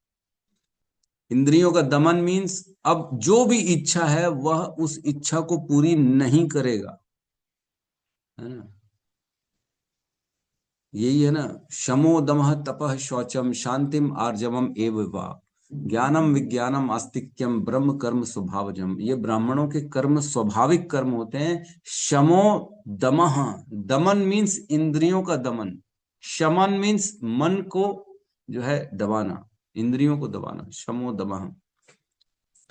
S1: इंद्रियों का दमन मीन्स अब जो भी इच्छा है वह उस इच्छा को पूरी नहीं करेगा, है ना। यही है ना, शमो दमः तपः शौचम शांतिम आर्जवम एव वा ज्ञानम विज्ञानम आस्तिक्यम ब्रह्म कर्म स्वभावजम। ये ब्राह्मणों के कर्म स्वाभाविक कर्म होते हैं। शमो दमः, दमन मीन्स इंद्रियों का दमन, शमन मीन्स मन को जो है दबाना, इंद्रियों को दबाना, शमो दमः।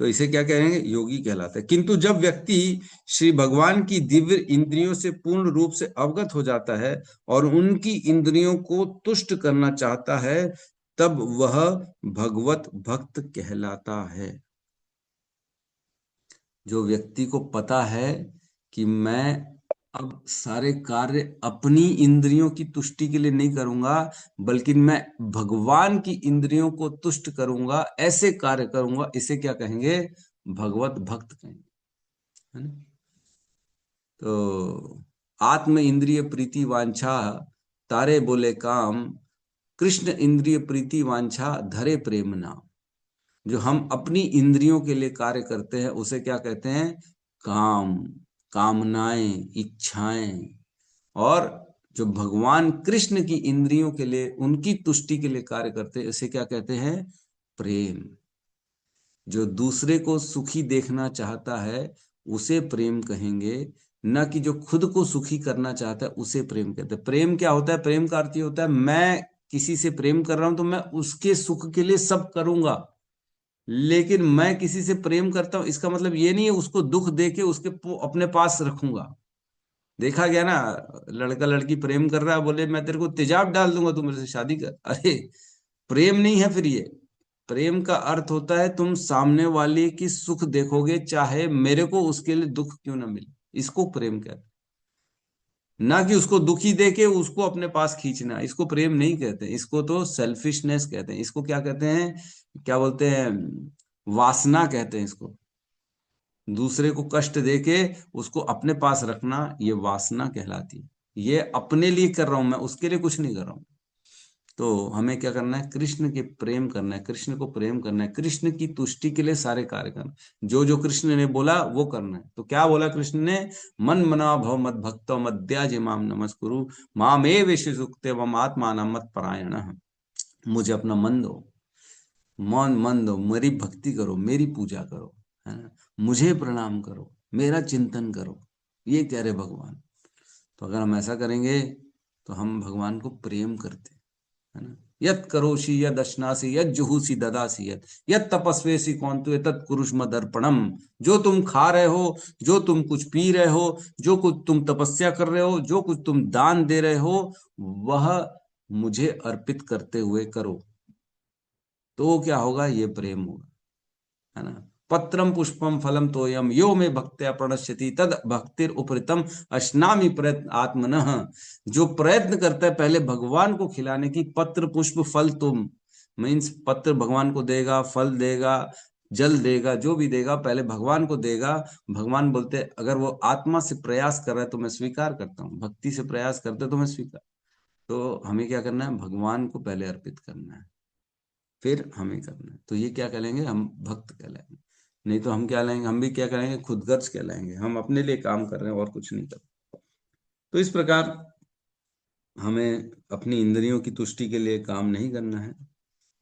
S1: तो इसे क्या कहेंगे? योगी कहलाता है। किंतु जब व्यक्ति श्री भगवान की दिव्य इंद्रियों से पूर्ण रूप से अवगत हो जाता है और उनकी इंद्रियों को तुष्ट करना चाहता है, तब वह भगवत भक्त कहलाता है। जो व्यक्ति को पता है कि मैं अब सारे कार्य अपनी इंद्रियों की तुष्टि के लिए नहीं करूंगा, बल्कि मैं भगवान की इंद्रियों को तुष्ट करूंगा, ऐसे कार्य करूंगा, इसे क्या कहेंगे? भगवत भक्त कहेंगे, है ना। तो आत्म इंद्रिय प्रीति वांछा तारे बोले काम, कृष्ण इंद्रिय प्रीति वांछा धरे प्रेम नाम। जो हम अपनी इंद्रियों के लिए कार्य करते हैं उसे क्या कहते हैं? काम, कामनाएं, इच्छाएं। और जो भगवान कृष्ण की इंद्रियों के लिए, उनकी तुष्टि के लिए कार्य करते हैं, इसे क्या कहते हैं? प्रेम। जो दूसरे को सुखी देखना चाहता है उसे प्रेम कहेंगे, न कि जो खुद को सुखी करना चाहता है उसे प्रेम कहते हैं। प्रेम क्या होता है? प्रेम का अर्थ ये होता है मैं किसी से प्रेम कर रहा हूं तो मैं उसके सुख के लिए सब करूंगा, लेकिन मैं किसी से प्रेम करता हूं इसका मतलब ये नहीं है उसको दुख दे के उसके अपने पास रखूंगा। देखा गया ना, लड़का लड़की प्रेम कर रहा है, बोले मैं तेरे को तेजाब डाल दूंगा, तू मेरे से शादी कर। अरे प्रेम नहीं है फिर ये। प्रेम का अर्थ होता है तुम सामने वाले की सुख देखोगे चाहे मेरे को उसके लिए दुख क्यों ना मिले, इसको प्रेम कहते हैं। ना कि उसको दुखी देके उसको अपने पास खींचना, इसको प्रेम नहीं कहते, इसको तो सेल्फिशनेस कहते हैं। इसको क्या कहते हैं? क्या बोलते हैं? वासना कहते हैं इसको। दूसरे को कष्ट देके उसको अपने पास रखना, ये वासना कहलाती है। ये अपने लिए कर रहा हूं मैं, उसके लिए कुछ नहीं कर रहा हूं। तो हमें क्या करना है? कृष्ण के प्रेम करना है, कृष्ण को प्रेम करना है, कृष्ण की तुष्टि के लिए सारे कार्य करना, जो जो कृष्ण ने बोला वो करना है। तो क्या बोला कृष्ण ने? मन मना भव मद भक्तो मद्याज माम नमस्कुरु मामे वेश सुक्ते वम आत्मान मत परायण। मुझे अपना मन दो, मौन मन दो, मेरी भक्ति करो, मेरी पूजा करो, है ना, मुझे प्रणाम करो, मेरा चिंतन करो, ये कह रहे भगवान। तो अगर हम ऐसा करेंगे तो हम भगवान को प्रेम करते, है ना। यत करोषि यद अश्नासि यद जुहुषि ददासि यत तपस्वेसि कौन्तु एतत् कुरुष्व मदर्पणम। जो तुम खा रहे हो, जो तुम कुछ पी रहे हो, जो कुछ तुम तपस्या कर रहे हो, जो कुछ तुम दान दे रहे हो, वह मुझे अर्पित करते हुए करो। तो क्या होगा? ये प्रेम होगा, है ना। पत्रम पुष्पम फलम तोयम यो में भक्त्या प्रणश्यति तद भक्तिर उपरितम अश्नामि प्रयत्न आत्मनः। जो प्रयत्न करता है पहले भगवान को खिलाने की, पत्र पुष्प फल, तुम मीन्स पत्र भगवान को देगा, फल देगा, जल देगा, जो भी देगा पहले भगवान को देगा। भगवान बोलते अगर वो आत्मा से प्रयास कर रहा है तो मैं स्वीकार करता हूँ, भक्ति से प्रयास करते तो मैं स्वीकार। तो हमें क्या करना है? भगवान को पहले अर्पित करना है, फिर हमें करना है। तो ये क्या कहलाएंगे? हम भक्त कहलाएंगे। नहीं तो हम क्या लाएंगे? हम भी क्या करेंगे? खुदगर्ज कहलाएंगे। हम अपने लिए काम कर रहे हैं और कुछ नहीं कर रहे। तो इस प्रकार हमें अपनी इंद्रियों की तुष्टि के लिए काम नहीं करना है,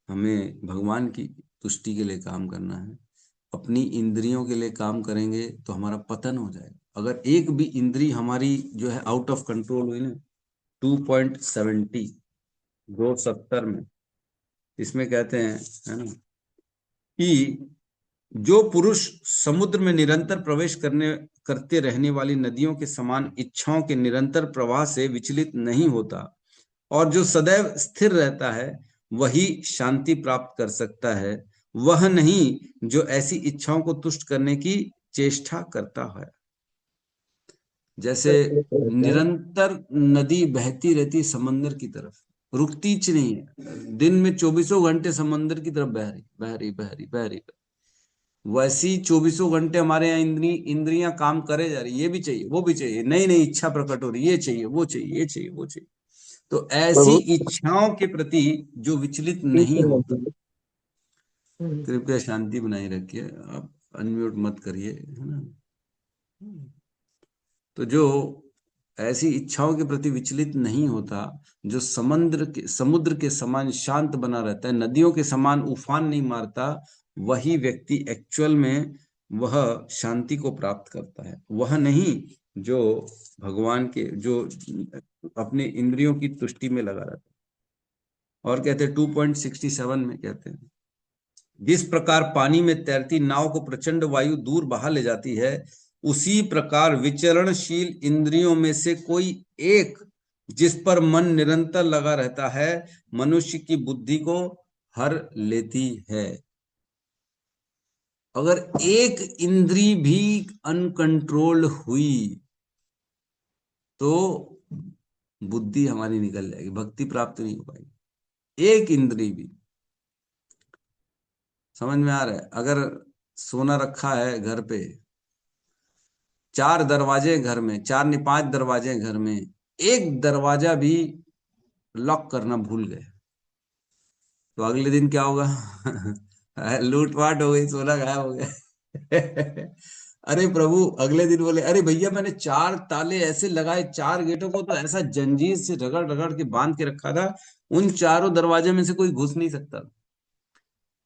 S1: हमें भगवान की तुष्टि के लिए काम करना है। अपनी इंद्रियों के लिए काम करेंगे तो हमारा पतन हो जाएगा। अगर एक भी इंद्री हमारी जो है आउट ऑफ कंट्रोल हुई ना, 2.70 270 में, इसमें कहते हैं, है ना, कि जो पुरुष समुद्र में निरंतर प्रवेश करते रहने वाली नदियों के समान इच्छाओं के निरंतर प्रवाह से विचलित नहीं होता और जो सदैव स्थिर रहता है, वही शांति प्राप्त कर सकता है। वह नहीं जो ऐसी इच्छाओं को तुष्ट करने की चेष्टा करता है। जैसे निरंतर नदी बहती रहती समंदर की तरफ, रुकती नहीं है, दिन में 24 घंटे समंदर की तरफ बह रही बह रही बह रही बह रही। वैसी 24 घंटे हमारे यहाँ इंद्रियां काम करे जा रही, ये भी चाहिए, वो भी चाहिए, नई नई इच्छा प्रकट हो रही, ये चाहिए, वो चाहिए, ये चाहिए, वो चाहिए। तो ऐसी इच्छाओं के प्रति जो विचलित नहीं होता, कृपया शांति बनाए रखिए, आप अनम्यूट मत करिए, है ना। तो जो ऐसी इच्छाओं के प्रति विचलित नहीं होता, जो समुद्र के समान शांत बना रहता है, नदियों के समान उफान नहीं मारता, वही व्यक्ति एक्चुअल में वह शांति को प्राप्त करता है। वह नहीं जो भगवान के, जो अपने इंद्रियों की तुष्टि में लगा रहता है। और कहते हैं 2.67 में कहते हैं, जिस प्रकार पानी में तैरती नाव को प्रचंड वायु दूर बहा ले जाती है, उसी प्रकार विचरणशील इंद्रियों में से कोई एक जिस पर मन निरंतर लगा रहता है, मनुष्य की बुद्धि को हर लेती है। अगर एक इंद्री भी अनकंट्रोल्ड हुई तो बुद्धि हमारी निकल जाएगी, भक्ति प्राप्त नहीं हो पाएगी। एक इंद्री भी, समझ में आ रहा है? अगर सोना रखा है घर पे, 4 दरवाजे घर में, 4 नहीं 5 दरवाजे घर में, एक दरवाजा भी लॉक करना भूल गए तो अगले दिन क्या होगा? लूटपाट हो गई, सोना गायब हो गया। अरे प्रभु अगले दिन बोले, अरे भैया मैंने 4 ताले ऐसे लगाए, 4 गेटों को तो ऐसा जंजीर से रगड़ रगड़ के बांध के रखा था, उन चारों दरवाजे में से कोई घुस नहीं सकता,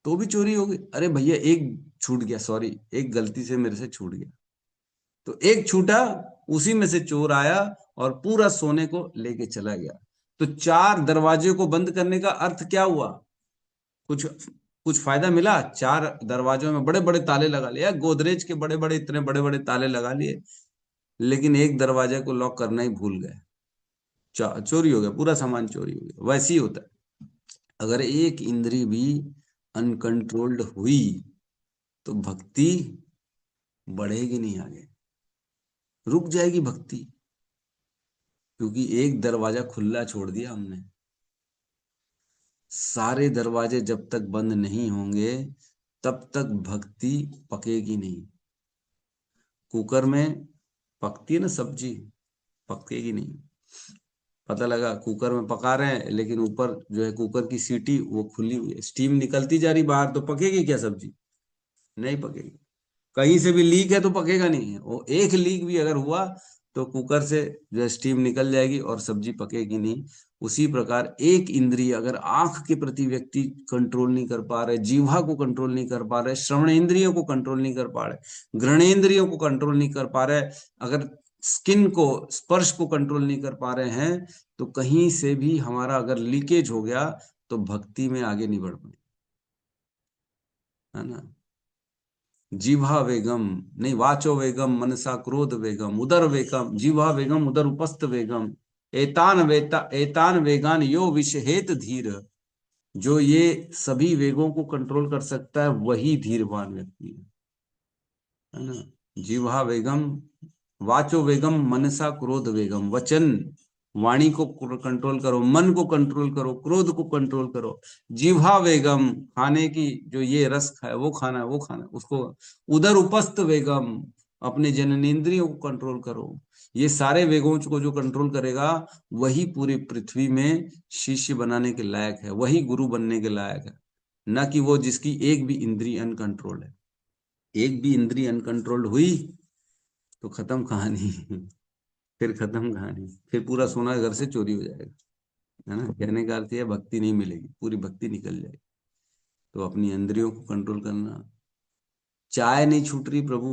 S1: तो भी चोरी हो गई। अरे भैया एक छूट गया, सॉरी, एक गलती से मेरे से छूट गया, तो एक छूटा, उसी में से चोर आया और पूरा सोने को लेके चला गया। तो 4 दरवाजे को बंद करने का अर्थ क्या हुआ? कुछ फायदा मिला? 4 दरवाजों में बड़े बड़े ताले लगा लिए, गोदरेज के बड़े बड़े, इतने बड़े बड़े ताले लगा लिए, लेकिन एक दरवाजे को लॉक करना ही भूल गए, चोरी हो गया, पूरा सामान चोरी हो गया। वैसे ही होता है, अगर एक इंद्री भी अनकंट्रोल्ड हुई तो भक्ति बढ़ेगी नहीं, आगे रुक जाएगी भक्ति, क्योंकि एक दरवाजा खुला छोड़ दिया हमने। सारे दरवाजे जब तक बंद नहीं होंगे तब तक भक्ति पकेगी नहीं। कुकर में पकती है ना सब्जी, पकेगी नहीं। पता लगा कुकर में पका रहे हैं, लेकिन ऊपर जो है कुकर की सीटी वो खुली हुई है, स्टीम निकलती जा रही बाहर, तो पकेगी क्या सब्जी? नहीं पकेगी। कहीं से भी लीक है तो पकेगा नहीं है। वो एक लीक भी अगर हुआ तो कुकर से जो स्टीम निकल जाएगी और सब्जी पकेगी नहीं। उसी प्रकार एक इंद्रिय अगर आंख के प्रति व्यक्ति कंट्रोल नहीं कर पा रहे, जीवा को कंट्रोल नहीं कर पा रहे, श्रवण इंद्रियों को कंट्रोल नहीं कर पा रहे, घ्राणेंद्रियों को कंट्रोल नहीं कर पा रहे, अगर स्किन को, स्पर्श को कंट्रोल नहीं कर पा रहे हैं, तो कहीं से भी हमारा अगर लीकेज हो गया तो भक्ति में आगे नहीं बढ़ पाए, है ना। जीवा वेगम नहीं, वाचो वेगम मनसा क्रोध वेगम उदर वेगम, जीवा वेगम उदर उपस्थ वेगम, एतान वेगान यो विषहेत धीर। जो ये सभी वेगों को कंट्रोल कर सकता है वही धीरवान व्यक्ति है ना। जीवा वेगम, वाचो वेगम मनसा क्रोध वेगम, वचन वाणी को कंट्रोल करो, मन को कंट्रोल करो, क्रोध को कंट्रोल करो। जीवा वेगम, खाने की जो ये रस खाए वो खाना है, वो खाना है, उसको। उदर उपस्थ वेगम, अपने जननेंद्रियों को कंट्रोल करो। ये सारे वेगों को जो कंट्रोल करेगा वही पूरी पृथ्वी में शिष्य बनाने के लायक है, वही गुरु बनने के लायक है, न कि वो जिसकी एक भी इंद्री अनकंट्रोल्ड है। एक भी इंद्री अनकंट्रोल्ड हुई तो खत्म कहानी। फिर खत्म कहानी, फिर पूरा सोना घर से चोरी हो जाएगा, है ना। कहने का अर्थ है भक्ति नहीं मिलेगी, पूरी भक्ति निकल जाएगी। तो अपनी इंद्रियों को कंट्रोल करना। चाय नहीं छूट रही प्रभु,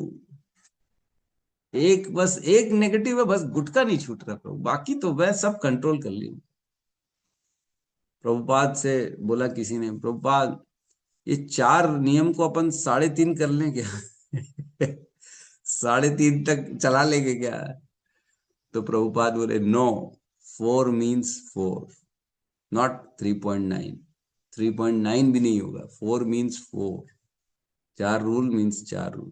S1: एक बस एक नेगेटिव है, बस गुटखा नहीं छूट रहा प्रभु, बाकी तो वह सब कंट्रोल कर लिया। प्रभुपाद से बोला किसी ने, प्रभुपाद ये 4 नियम को अपन 3.5 कर लें क्या? 3.5 तक चला लेंगे क्या? तो प्रभुपाद बोले नो, 4 मीन्स 4, नॉट 3.9। 3.9 भी नहीं होगा, 4 मीन्स 4। 4 rule means 4 rule.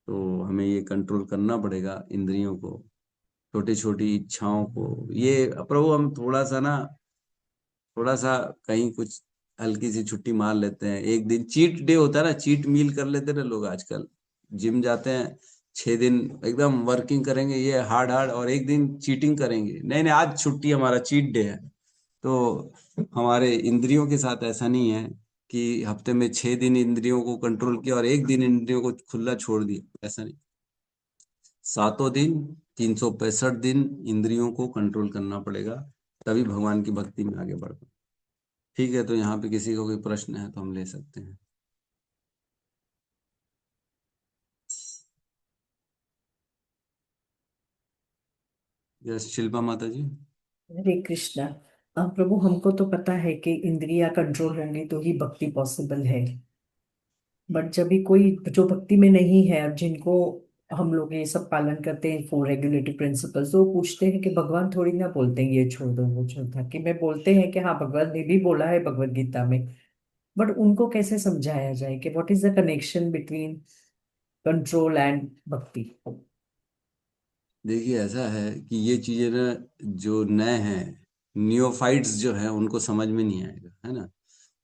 S1: तो हमें ये कंट्रोल करना पड़ेगा इंद्रियों को, छोटी छोटी इच्छाओं को। ये प्रभु हम थोड़ा सा कहीं कुछ हल्की सी छुट्टी मार लेते हैं, एक दिन चीट डे होता है ना, चीट मील कर लेते हैं लोग आजकल। जिम जाते हैं, 6 दिन एकदम वर्किंग करेंगे ये हार्ड हार्ड, और एक दिन चीटिंग करेंगे, नहीं नहीं आज छुट्टी, हमारा चीट डे है। तो हमारे इंद्रियों के साथ ऐसा नहीं है कि हफ्ते में 6 दिन इंद्रियों को कंट्रोल किया और एक दिन इंद्रियों को खुला छोड़ दिया, ऐसा नहीं। 7 दिन 365 दिन इंद्रियों को कंट्रोल करना पड़ेगा, तभी भगवान की भक्ति में आगे बढ़ पाए। ठीक है, तो यहाँ पे किसी को कोई प्रश्न है तो हम ले सकते हैं। यस शिल्पा माता जी।
S11: हरे कृष्णा। प्रभु हमको तो पता है कि इंद्रियां कंट्रोल रहने तो ही भक्ति पॉसिबल है। बट जब भी कोई जो भक्ति में नहीं है, अब जिनको हम लोग ये सब पालन करते हैं 4 रेगुलेटरी प्रिंसिपल्स, तो वो पूछते हैं कि भगवान थोड़ी ना बोलते हैं ये छोड़ दो वो छोड़ दो, कि मैं बोलते हैं कि हाँ भगवान ने भी बोला है भगवत गीता में। बट उनको कैसे समझाया जाए कि what is the connection between control and भक्ति?
S1: देखिए ऐसा है कि ये चीजें ना जो नए हैं, नियोफाइट्स जो हैं, उनको समझ में नहीं आएगा, है ना।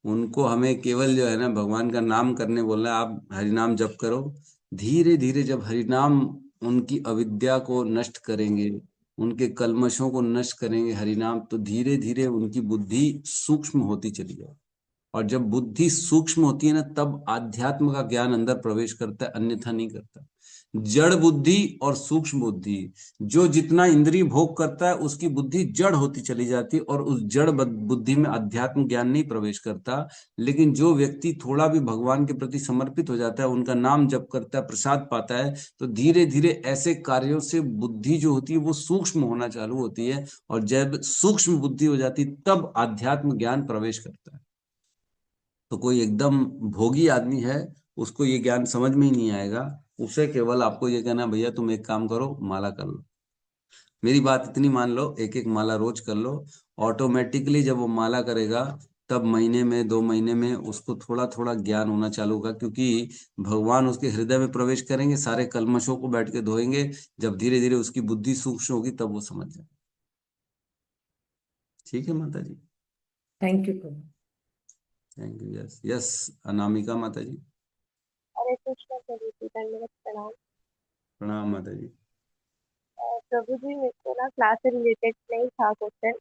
S1: उनको हमें केवल जो है ना भगवान का नाम करने बोलना है, आप हरिनाम जप करो। धीरे धीरे जब हरिनाम उनकी अविद्या को नष्ट करेंगे, उनके कल्मशों को नष्ट करेंगे हरिनाम, तो धीरे धीरे उनकी बुद्धि सूक्ष्म होती चली जाए। और जब बुद्धि सूक्ष्म होती है ना, तब आध्यात्म का ज्ञान अंदर प्रवेश करता है, अन्यथा नहीं करता। जड़ बुद्धि और सूक्ष्म बुद्धि, जो जितना इंद्रिय भोग करता है उसकी बुद्धि जड़ होती चली जाती है, और उस जड़ बुद्धि में अध्यात्म ज्ञान नहीं प्रवेश करता। लेकिन जो व्यक्ति थोड़ा भी भगवान के प्रति समर्पित हो जाता है, उनका नाम जप करता है, प्रसाद पाता है, तो धीरे धीरे ऐसे कार्यों से बुद्धि जो होती है वो सूक्ष्म होना चालू होती है, और जब सूक्ष्म बुद्धि हो जाती तब आध्यात्म ज्ञान प्रवेश करता है। तो कोई एकदम भोगी आदमी है, उसको ये ज्ञान समझ में ही नहीं आएगा। उसे केवल आपको ये कहना, भैया तुम एक काम करो, माला कर लो। मेरी बात इतनी मान लो, एक एक माला रोज कर लो। ऑटोमेटिकली जब वो माला करेगा, तब महीने में 2 महीने में उसको थोड़ा थोड़ा ज्ञान होना चालू होगा, क्योंकि भगवान उसके हृदय में प्रवेश करेंगे, सारे कल्मशों को बैठ के धोएंगे। जब धीरे धीरे उसकी बुद्धि सूक्ष्म होगी तब वो समझ जाए। ठीक है माता जी।
S11: थैंक यू प्रभु।
S1: Thank you. Yes yes Anamika माता जी।
S2: हरे कृष्ण प्रभु जी, धन्यवाद, प्रणाम।
S1: प्रणाम माता जी।
S2: प्रभु जी मेरे को ना क्लास से रिलेटेड नहीं था क्वेश्चन।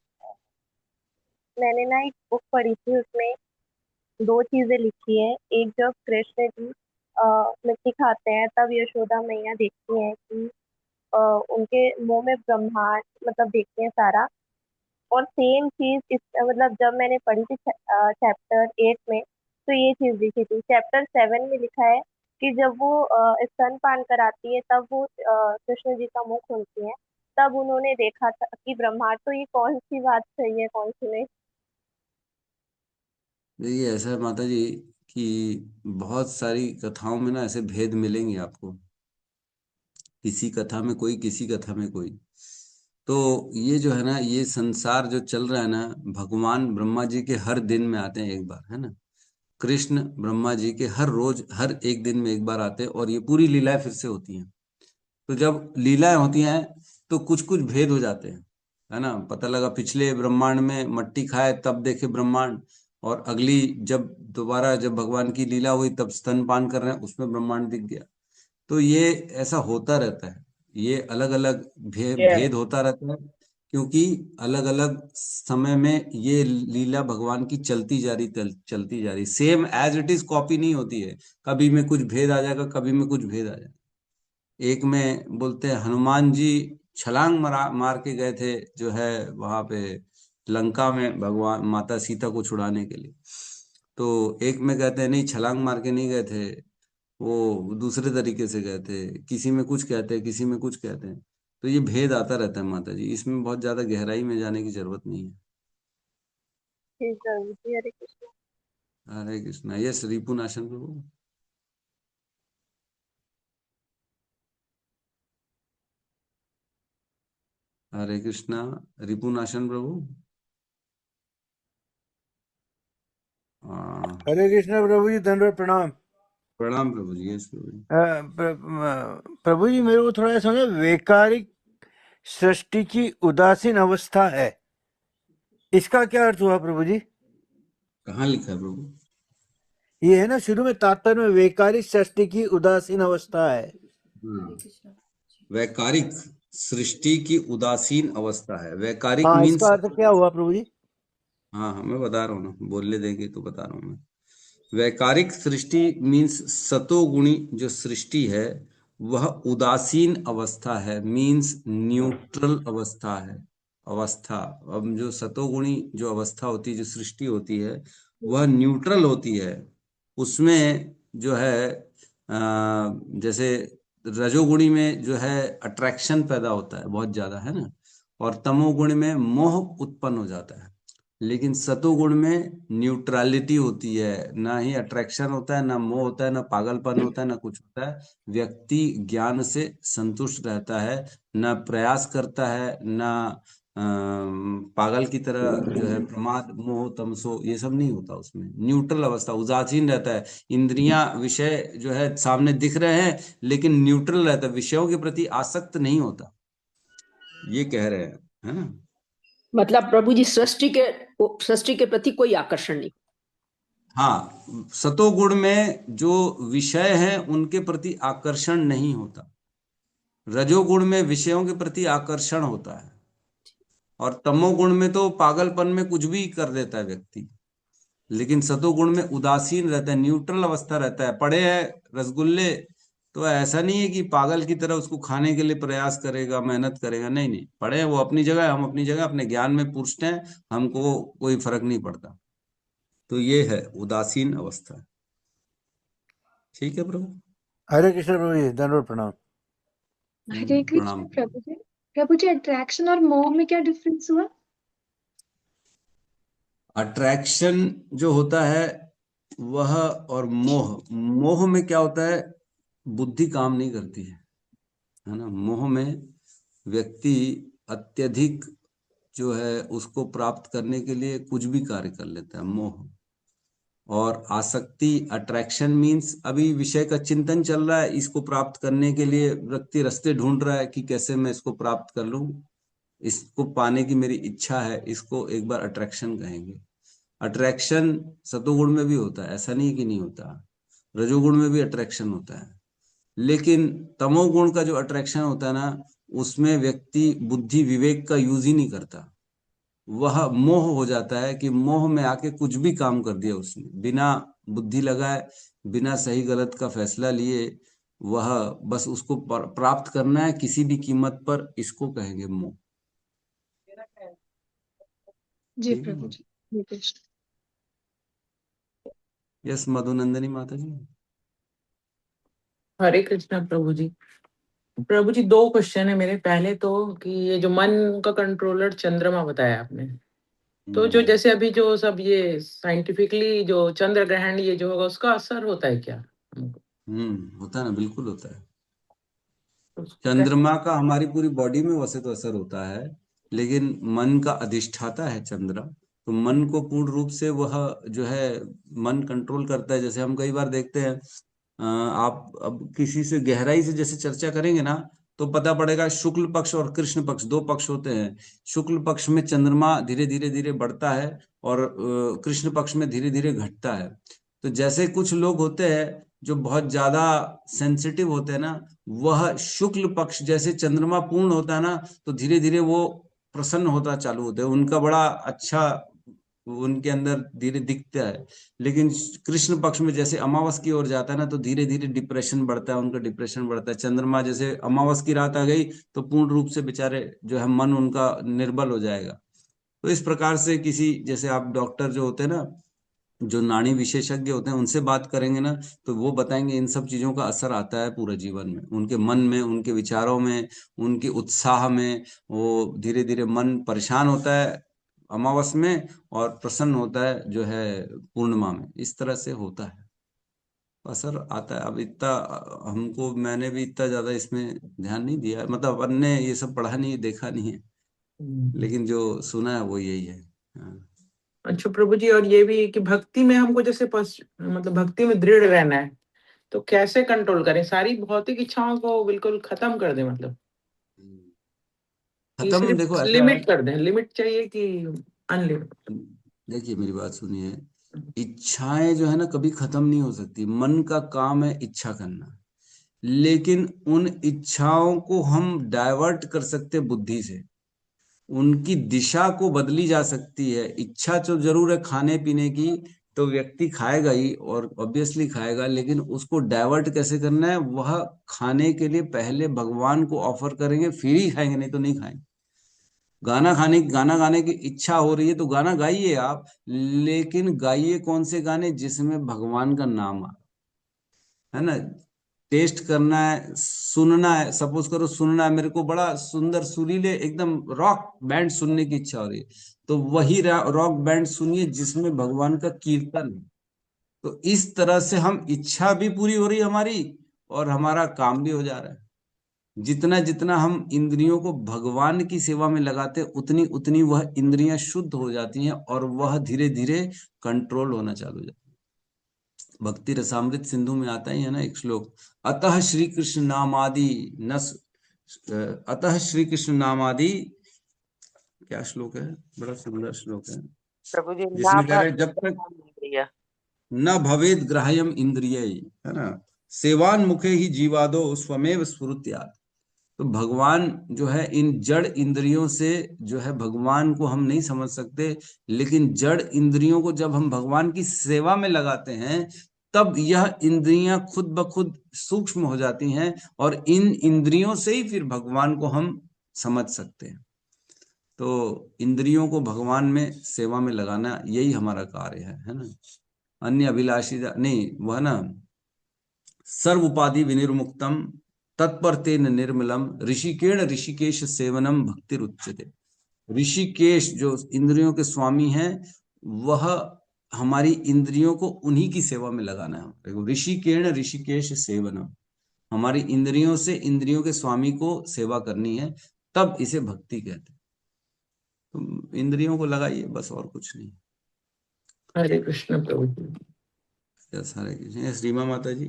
S2: मैंने ना एक बुक पढ़ी थी, उसमें 2 चीजें लिखी है। एक, जब कृष्ण जी मिट्टी खाते हैं तब यशोदा मैया देखती हैं कि उनके मुंह में ब्रह्मांड मतलब देखते हैं सारा। और सेम चीज इस मतलब जब मैंने पढ़ी थी चैप्टर 8 में, तो ये चीज लिखी थी। चैप्टर 7 में लिखा है कि जब वो स्तनपान कराती है तब वो कृष्ण जी का मुंह खोलती है, तब उन्होंने देखा था कि ब्रह्मांड। तो ये कौन सी बात सही है कौन सी नहीं।
S1: देखिए ऐसा है माता जी कि बहुत सारी कथाओं में ना ऐसे भेद मिलेंगे आपको, किसी कथा में कोई, किसी कथा में कोई। तो ये जो है ना, ये संसार जो चल रहा है ना, भगवान ब्रह्मा जी के हर दिन में आते हैं एक बार, है ना। कृष्ण ब्रह्मा जी के हर रोज, हर एक दिन में एक बार आते हैं, और ये पूरी लीलाएं फिर से होती हैं। तो जब लीलाएं होती हैं तो कुछ कुछ भेद हो जाते हैं, है ना। पता लगा पिछले ब्रह्मांड में मट्टी खाए तब देखे ब्रह्मांड, और अगली जब दोबारा जब भगवान की लीला हुई तब स्तनपान कर रहे हैं, उसमें ब्रह्मांड दिख गया। तो ये ऐसा होता रहता है, ये अलग अलग भेद होता रहता है, क्योंकि अलग अलग समय में ये लीला भगवान की चलती जा रही, same as it is copy नहीं होती है। कभी में कुछ भेद आ जाएगा, कभी में कुछ भेद आ जाएगा। एक में बोलते हैं हनुमान जी छलांग मार के गए थे, जो है वहां पे लंका में, भगवान माता सीता को छुड़ाने के लिए। तो एक में कहते हैं नहीं, छलांग मार के नहीं गए थे, वो दूसरे तरीके से गए थे। किसी में कुछ कहते हैं, किसी में कुछ कहते हैं। तो ये भेद आता रहता है माता जी, इसमें बहुत ज्यादा गहराई में जाने की जरूरत नहीं है।
S2: जी जरूर जी। हरे कृष्ण।
S1: हरे कृष्णा। यस रिपुनाशन प्रभु। हरे कृष्णा। रिपुनाशन प्रभु।
S13: हरे कृष्ण प्रभु जी, धन्यवाद, प्रणाम।
S1: प्रणाम प्रभु जी। यस प्रभु जी।
S13: प्रभु जी, मेरे को थोड़ा समझ, वैकारिक सृष्टि की उदासीन अवस्था है, इसका क्या अर्थ हुआ प्रभु जी?
S1: कहाँ लिखा है प्रभु?
S13: ये है ना शुरू में तात्पर्य में, वैकारिक सृष्टि की उदासीन अवस्था है।
S1: वैकारिक सृष्टि की उदासीन अवस्था है। वैकारिक
S13: हाँ,
S1: मीन्स,
S13: इसका अर्थ क्या हुआ प्रभु जी?
S1: हाँ मैं बता रहा हूँ ना, बोलने देंगे तो बता रहा हूँ मैं। वैकारिक सृष्टि मीन्स सतोगुणी जो सृष्टि है वह उदासीन अवस्था है, मीन्स न्यूट्रल अवस्था है। अवस्था, अब जो सतोगुणी जो अवस्था होती है, जो सृष्टि होती है, वह न्यूट्रल होती है। उसमें जो है जैसे रजोगुणी में जो है अट्रैक्शन पैदा होता है बहुत ज्यादा, है ना, और तमोगुण में मोह उत्पन्न हो जाता है। लेकिन सतोगुण में न्यूट्रलिटी होती है, ना ही अट्रैक्शन होता है, ना मोह होता है, ना पागलपन होता है, ना कुछ होता है। व्यक्ति ज्ञान से संतुष्ट रहता है, ना प्रयास करता है, ना पागल की तरह जो है प्रमाद मोह तमसो ये सब नहीं होता। उसमें न्यूट्रल अवस्था, उदासीन रहता है। इंद्रियां विषय जो है सामने दिख रहे हैं, लेकिन न्यूट्रल रहता है, विषयों के प्रति आसक्त नहीं होता, ये कह रहे हैं, है ना।
S5: मतलब प्रभु जी सृष्टि के प्रति कोई आकर्षण नहीं।
S1: हाँ, सतोगुण में जो विषय है उनके प्रति आकर्षण नहीं होता। रजोगुण में विषयों के प्रति आकर्षण होता है, और तमोगुण में तो पागलपन में कुछ भी कर देता है व्यक्ति। लेकिन सतोगुण में उदासीन रहता है, न्यूट्रल अवस्था रहता है। पड़े हैं रसगुल्ले, तो ऐसा नहीं है कि पागल की तरह उसको खाने के लिए प्रयास करेगा, मेहनत करेगा, नहीं नहीं, पड़े हैं वो अपनी जगह, हम अपनी जगह अपने ज्ञान में पुष्ट हैं, हमको कोई फर्क नहीं पड़ता। तो ये है उदासीन अवस्था। ठीक है प्रभु।
S13: हरे कृष्ण प्रभु जी, धन्यवाद, प्रणाम।
S14: हरे
S1: प्रणाम।
S14: कृष्ण प्रभु जी। प्रभु जी, अट्रैक्शन और मोह में क्या डिफरेंस हुआ?
S1: अट्रैक्शन जो होता है वह, और मोह, मोह में क्या होता है, बुद्धि काम नहीं करती है ना। मोह में व्यक्ति अत्यधिक जो है उसको प्राप्त करने के लिए कुछ भी कार्य कर लेता है, मोह। और आसक्ति, अट्रैक्शन मीन्स अभी विषय का चिंतन चल रहा है, इसको प्राप्त करने के लिए व्यक्ति रास्ते ढूंढ रहा है कि कैसे मैं इसको प्राप्त कर लूं, इसको पाने की मेरी इच्छा है, इसको एक बार अट्रैक्शन कहेंगे। अट्रैक्शन सतोगुण में भी होता है, ऐसा नहीं कि नहीं होता, रजोगुण में भी अट्रैक्शन होता है। लेकिन तमोगुण का जो अट्रैक्शन होता है ना, उसमें व्यक्ति बुद्धि विवेक का यूज ही नहीं करता। वह मोह हो जाता है कि मोह में आके कुछ भी काम कर दिया उसने, बिना बुद्धि लगाए, बिना सही गलत का फैसला लिए, वह बस उसको प्राप्त करना है किसी भी कीमत पर, इसको कहेंगे मोह।
S14: जी
S1: ठीक है।
S14: प्रभु जी। हरे कृष्ण।
S1: यस मधुनंदनी माता जी।
S12: हरे कृष्णा प्रभु जी। प्रभु जी, दो क्वेश्चन है मेरे। पहले तो कि ये जो मन का कंट्रोलर चंद्रमा बताया आपने, तो जो जैसे अभी जो सब ये साइंटिफिकली जो चंद्र ग्रहण ये जो होगा उसका असर होता है क्या हमको?
S1: होता है ना, बिल्कुल होता है।
S12: उसको कैसे?
S1: चंद्रमा का हमारी पूरी बॉडी में वैसे तो असर होता है, लेकिन मन का अधिष्ठाता है चंद्र, तो मन को पूर्ण रूप से वह जो है मन कंट्रोल करता है। जैसे हम कई बार देखते हैं, आप अब किसी से गहराई से जैसे चर्चा करेंगे ना, तो पता पड़ेगा शुक्ल पक्ष और कृष्ण पक्ष दो पक्ष होते हैं। शुक्ल पक्ष में चंद्रमा धीरे धीरे धीरे बढ़ता है और कृष्ण पक्ष में धीरे धीरे घटता है। तो जैसे कुछ लोग होते हैं जो बहुत ज्यादा सेंसिटिव होते हैं ना, वह शुक्ल पक्ष जैसे चंद्रमा पूर्ण होता है ना, तो धीरे धीरे वो प्रसन्न होता चालू होते हैं, उनका बड़ा अच्छा उनके अंदर धीरे दिखता है। लेकिन कृष्ण पक्ष में जैसे अमावस की ओर जाता है ना, तो धीरे धीरे डिप्रेशन बढ़ता है, उनका डिप्रेशन बढ़ता है। चंद्रमा जैसे अमावस की रात आ गई तो पूर्ण रूप से बेचारे जो है मन उनका निर्बल हो जाएगा। तो इस प्रकार से किसी जैसे आप डॉक्टर जो होते हैं ना, जो नाड़ी विशेषज्ञ होते हैं, उनसे बात करेंगे ना, तो वो बताएंगे इन सब चीजों का असर आता है पूरे जीवन में, उनके मन में, उनके विचारों में, उनके उत्साह में। वो धीरे धीरे मन परेशान होता है अमावस में और प्रसन्न होता है जो है पूर्णिमा में। इस तरह से होता है, असर आता है। अब इतना हमको, मैंने भी इतना ज्यादा इसमें ध्यान नहीं दिया है, मतलब अपन ने ये सब पढ़ा नहीं देखा नहीं है, लेकिन जो सुना है वो यही है। हाँ।
S12: अच्छा प्रभु जी, और ये भी कि भक्ति में हमको जैसे मतलब भक्ति में दृढ़ रहना है, तो कैसे कंट्रोल करें? सारी भौतिक इच्छाओं को बिल्कुल खत्म कर दें, मतलब कि
S1: खत्म,
S12: सिर्फ
S1: देखो ऐसा है।
S12: लिमिट कर दें? लिमिट चाहिए कि अनलिमिट?
S1: देखिए मेरी बात सुनिए, इच्छाएं जो है ना कभी खत्म नहीं हो सकती। मन का काम है इच्छा करना, लेकिन उन इच्छाओं को हम डाइवर्ट कर सकते बुद्धि से, उनकी दिशा को बदली जा सकती है। इच्छा तो जरूर है खाने पीने की, तो व्यक्ति खाएगा ही और ऑब्वियसली खाएगा, लेकिन उसको डाइवर्ट कैसे करना है, वह खाने के लिए पहले भगवान को ऑफर करेंगे, फिर ही खाएंगे, नहीं तो नहीं खाएंगे। गाना गाने की इच्छा हो रही है तो गाना गाइए आप, लेकिन गाइए कौन से गाने जिसमें भगवान का नाम आ, है ना। टेस्ट करना है, सुनना है, सपोज करो सुनना है, मेरे को बड़ा सुंदर सुरीले एकदम रॉक बैंड सुनने की इच्छा हो रही है, तो वही रॉक बैंड सुनिए जिसमें भगवान का कीर्तन है। तो इस तरह से हम इच्छा भी पूरी हो रही है हमारी और हमारा काम भी हो जा रहा है। जितना जितना हम इंद्रियों को भगवान की सेवा में लगाते, उतनी उतनी वह इंद्रियां शुद्ध हो जाती हैं और वह धीरे धीरे कंट्रोल होना चालू हो जाता है। भक्ति रसामृत सिंधु में आता ही है ना एक श्लोक, अतः श्री कृष्ण नामादि न अतः श्री कृष्ण नामादि, क्या श्लोक है, बड़ा सुंदर श्लोक है,
S3: प्रभु जी, ना
S1: जिसमें कह रहे हैं जब तक
S3: इंद्रिय।
S1: न भवेद ग्राह्यम इंद्रिय, है ना, सेवान मुखे ही जीवादो स्वमेव स्फुरुत्यात्। तो भगवान जो है इन जड़ इंद्रियों से जो है भगवान को हम नहीं समझ सकते, लेकिन जड़ इंद्रियों को जब हम भगवान की सेवा में लगाते हैं, तब यह इंद्रियां खुद ब खुद सूक्ष्म हो जाती हैं और इन इंद्रियों से ही फिर भगवान को हम समझ सकते हैं। तो इंद्रियों को भगवान में सेवा में लगाना यही हमारा कार्य है ना। अन्य अभिलाषी नहीं, वह ना सर्व उपाधि विनिर्मुक्तम तत्पर तेन निर्मलम ऋषिकेण ऋषिकेश सेवनम भक्ति उच्यते। ऋषिकेश जो इंद्रियों के स्वामी हैं, वह हमारी इंद्रियों को उन्हीं की सेवा में लगाना है। ऋषिकेण ऋषिकेश सेवनम, हमारी इंद्रियों से इंद्रियों के स्वामी को सेवा करनी है, तब इसे भक्ति कहते हैं। तो इंद्रियों को लगाइए बस, और कुछ नहीं।
S12: हरे कृष्ण प्रभु जी।
S1: हरे कृष्ण। श्रीमा माता जी।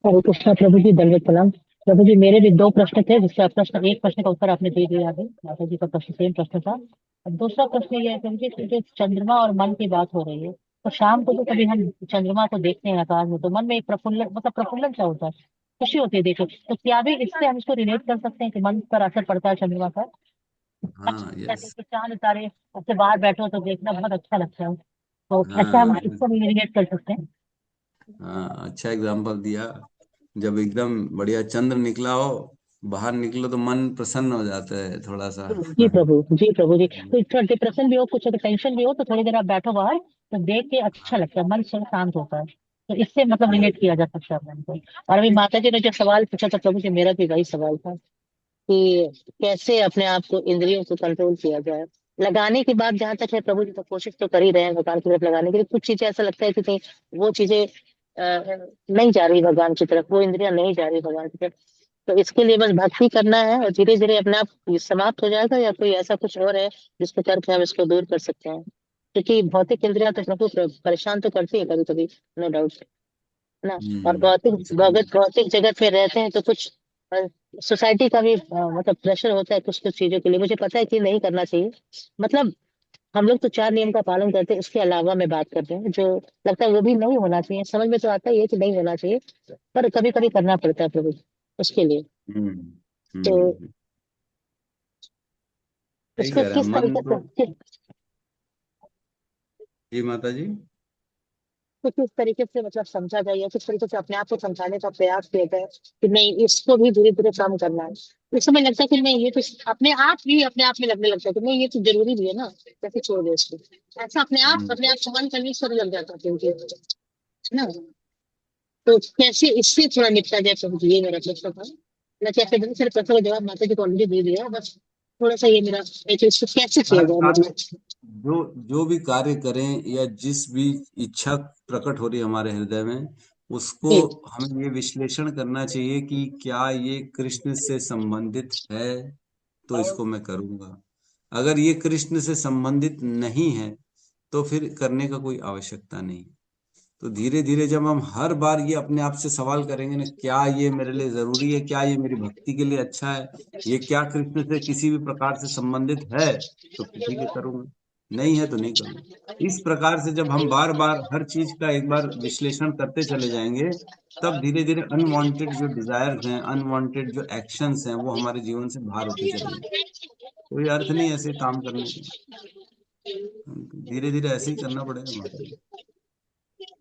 S15: हरे कृष्णा प्रभु जी, दंडवत प्रणाम। प्रभु जी, मेरे भी दो प्रश्न थे, जिसका प्रश्न, एक प्रश्न का उत्तर आपने दे दिया अभी, माता जी का प्रश्न सेम प्रश्न था। अब दूसरा प्रश्न ये है प्रभु जी, जो चंद्रमा और मन की बात हो रही है, तो शाम को तो कभी हम चंद्रमा को देखते हैं आकाश में, तो मन में एक प्रफुल्लन, मतलब प्रफुल्लन क्या होता है, खुशी होती है देखो, तो क्या भी इससे हम इसको रिलेट कर सकते हैं कि मन पर असर पड़ता है चंद्रमा का? अच्छा, जैसे कि चांद तारे उससे बाहर बैठो तो देखना बहुत अच्छा लगता है, तो ऐसा हम
S1: हाँ
S15: इसको रिलेट कर सकते हैं?
S1: हाँ, अच्छा एग्जाम्पल दिया। जब एकदम बढ़िया चंद्र निकला हो, बाहर निकलो तो मन प्रसन्न हो जाता है थोड़ा सा।
S15: जी प्रभु, जी प्रभु जी। तो थोड़ा डिप्रेशन भी हो, कुछ अगर टेंशन भी हो, तो थोड़ी देर आप बैठो बाहर, तो देख के अच्छा लगता है, मन से शांत होता है। तो इससे मतलब रिलेट किया जा सकता है मन को। और अभी माता जी ने जो सवाल पूछा था प्रभु जी, मेरा भी वही सवाल था कि कैसे अपने आप को, इंद्रियों को कंट्रोल किया जाए। लगाने की बात जहां तक है प्रभु जी, तो कोशिश तो कर ही रहे हैं भगवान की तरफ लगाने के लिए। कुछ चीजें ऐसा लगता है कि नहीं, वो चीजें नहीं जा रही भगवान की तरफ, वो इंद्रियां नहीं जा रही भगवान की तरफ। तो इसके लिए बस भक्ति करना है, और धीरे धीरे अपने आप ये समाप्त हो जाएगा, या कोई ऐसा कुछ और है जिसको करके हम इसको दूर कर सकते हैं। क्योंकि भौतिक इंद्रियां तो प्रभु परेशान तो करती है कभी कभी, नो डाउट, है ना। और भौतिक जगत में रहते हैं तो कुछ सोसाइटी का भी मतलब प्रेशर होता है कुछ कुछ चीजों के लिए। मुझे पता है कि नहीं करना चाहिए, मतलब हम लोग तो 4 नियम का पालन करते हैं, इसके अलावा मैं बात करते हैं जो लगता है वो भी नहीं होना चाहिए। समझ में तो आता ही है कि नहीं होना चाहिए, पर कभी कभी करना पड़ता है प्रभु उसके लिए। तो
S1: सही
S15: इसको
S1: कह रहा है
S15: किस
S1: मन
S15: तरीके
S1: तो।
S15: से,
S1: जी माता जी।
S15: तो किस तरीके से मतलब समझा जाए, या किस तरीके से अपने आप को समझाने का प्रयास किया जाए कि नहीं, इसको भी धीरे धीरे कम करना है। उस समय लगता है कि नहीं, ये तो अपने आप भी अपने आप में लगने लगता है कि नहीं, ये तो जरूरी भी है ना, कैसे छोड़ दे इसको। ऐसा अपने आप समान करने से लग जाता है क्योंकि, है ना। तो कैसे इससे थोड़ा निपटा जाए प्रभु जी, ये मेरा प्रश्न था। मैं कैसे बहुत सारे प्रश्नों का जवाब माता जी को ऑलरेडी दे दिया, बस थोड़ा सा ये मेरा है कि इसको कैसे किया
S1: हर
S15: जाए
S1: कार्य,
S15: मतलब।
S1: जो जो भी कार्य करें या जिस भी इच्छा प्रकट हो रही है हमारे हृदय में, उसको
S15: जी
S1: हमें ये विश्लेषण करना चाहिए कि क्या ये कृष्ण से संबंधित है, तो इसको मैं करूंगा। अगर ये कृष्ण से संबंधित नहीं है तो फिर करने का कोई आवश्यकता नहीं। तो धीरे धीरे जब हम हर बार ये अपने आप से सवाल करेंगे ना, क्या ये मेरे लिए जरूरी है, क्या ये मेरी भक्ति के लिए अच्छा है, ये क्या कृष्ण से किसी भी प्रकार से संबंधित है, तो फिर ठीक है करूंगा, नहीं है तो नहीं करूंगा। इस प्रकार से जब हम बार बार हर चीज का एक बार विश्लेषण करते चले जाएंगे, तब धीरे धीरे अनवांटेड जो डिजायर्स हैं, अनवांटेड जो एक्शंस हैं, वो हमारे जीवन से बाहर होते चले जाएंगे। कोई अर्थ नहीं है ऐसे काम करने का, धीरे धीरे ऐसे ही करना पड़ेगा माता जी।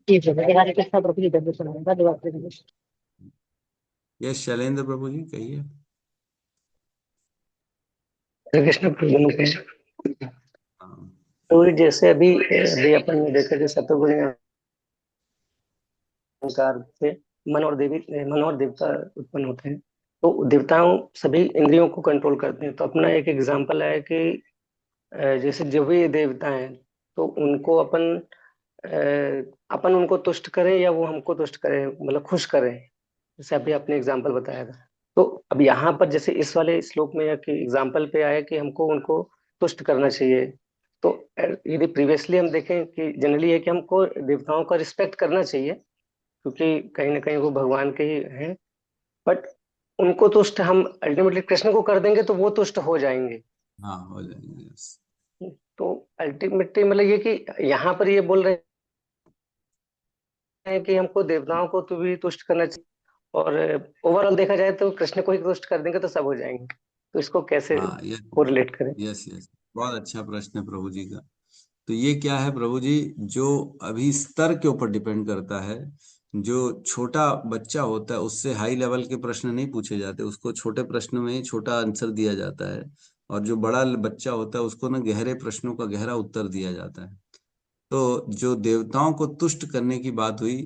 S15: जी प्रभु, हमारे कृष्ण प्रभु जी दंड सुनाएगा, धन्यवाद प्रभु जी।
S1: यस शैलेंद्र प्रभु जी कहिए।
S16: हरे कृष्ण प्रभु के।
S1: हाँ।
S16: तो जैसे अभी अभी अपन ने देखा कि सतोगुणी अहंकार से मन और देवता उत्पन्न होते हैं। तो देवताओं सभी इंद्रियों को कंट्रोल करते हैं। तो अपना एक एग्जांपल है कि जैसे जो भी देवता हैं, तो उनको अपन उनको तुष्ट करें या वो हमको तुष्ट करें, मतलब खुश करें, जैसे अभी आपने एग्जांपल बताया था। तो अब यहाँ पर जैसे इस वाले श्लोक में या कि एग्जांपल पे आया कि हमको उनको तुष्ट करना चाहिए। तो यदि प्रीवियसली हम देखें कि जनरली है कि हमको देवताओं का रिस्पेक्ट करना चाहिए, क्योंकि कहीं ना कहीं वो भगवान के ही हैं। बट उनको तुष्ट हम अल्टीमेटली कृष्ण को कर देंगे तो वो तुष्ट हो जाएंगे।
S1: हाँ हो जाएंगे yes।
S16: तो अल्टीमेटली मतलब ये कि यहाँ पर ये बोल रहे हैं कि हमको देवताओं को तो भी तुष्ट करना चाहिए, और ओवरऑल देखा जाए तो कृष्ण को ही तुष्ट कर देंगे तो सब हो जाएंगे। तो इसको कैसे
S1: हाँ यस
S16: कोरिलेट करें?
S1: यस यस, बहुत अच्छा प्रश्न है प्रभु जी का। तो ये क्या है प्रभु जी, जो अभी स्तर के ऊपर डिपेंड करता है। जो छोटा बच्चा होता है उससे हाई लेवल के प्रश्न नहीं पूछे जाते, उसको छोटे प्रश्न में ही छोटा आंसर दिया जाता है। और जो बड़ा बच्चा होता है उसको ना गहरे प्रश्नों का गहरा उत्तर दिया जाता है। तो जो देवताओं को तुष्ट करने की बात हुई,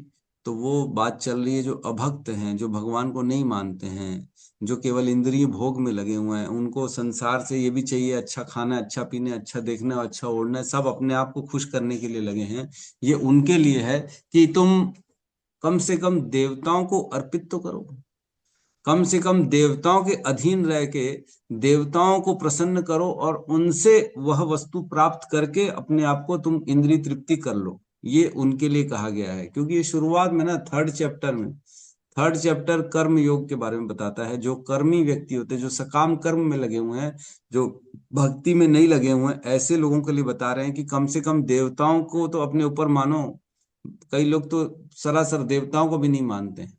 S1: तो वो बात चल रही है जो अभक्त हैं, जो भगवान को नहीं मानते हैं, जो केवल इंद्रिय भोग में लगे हुए हैं। उनको संसार से ये भी चाहिए, अच्छा खाना, अच्छा पीने, अच्छा देखना, अच्छा ओढ़ना, सब अपने आप को खुश करने के लिए लगे हैं। ये उनके लिए है कि तुम कम से कम देवताओं को अर्पित तो करो, कम से कम देवताओं के अधीन रह के देवताओं को प्रसन्न करो, और उनसे वह वस्तु प्राप्त करके अपने आप को तुम इंद्रिय तृप्ति कर लो। ये उनके लिए कहा गया है, क्योंकि ये शुरुआत में ना थर्ड चैप्टर कर्म योग के बारे में बताता है। जो कर्मी व्यक्ति होते हैं, जो सकाम कर्म में लगे हुए हैं, जो भक्ति में नहीं लगे हुए हैं, ऐसे लोगों के लिए बता रहे हैं कि कम से कम देवताओं को तो अपने ऊपर मानो। कई लोग तो सरासर देवताओं को भी नहीं मानते हैं।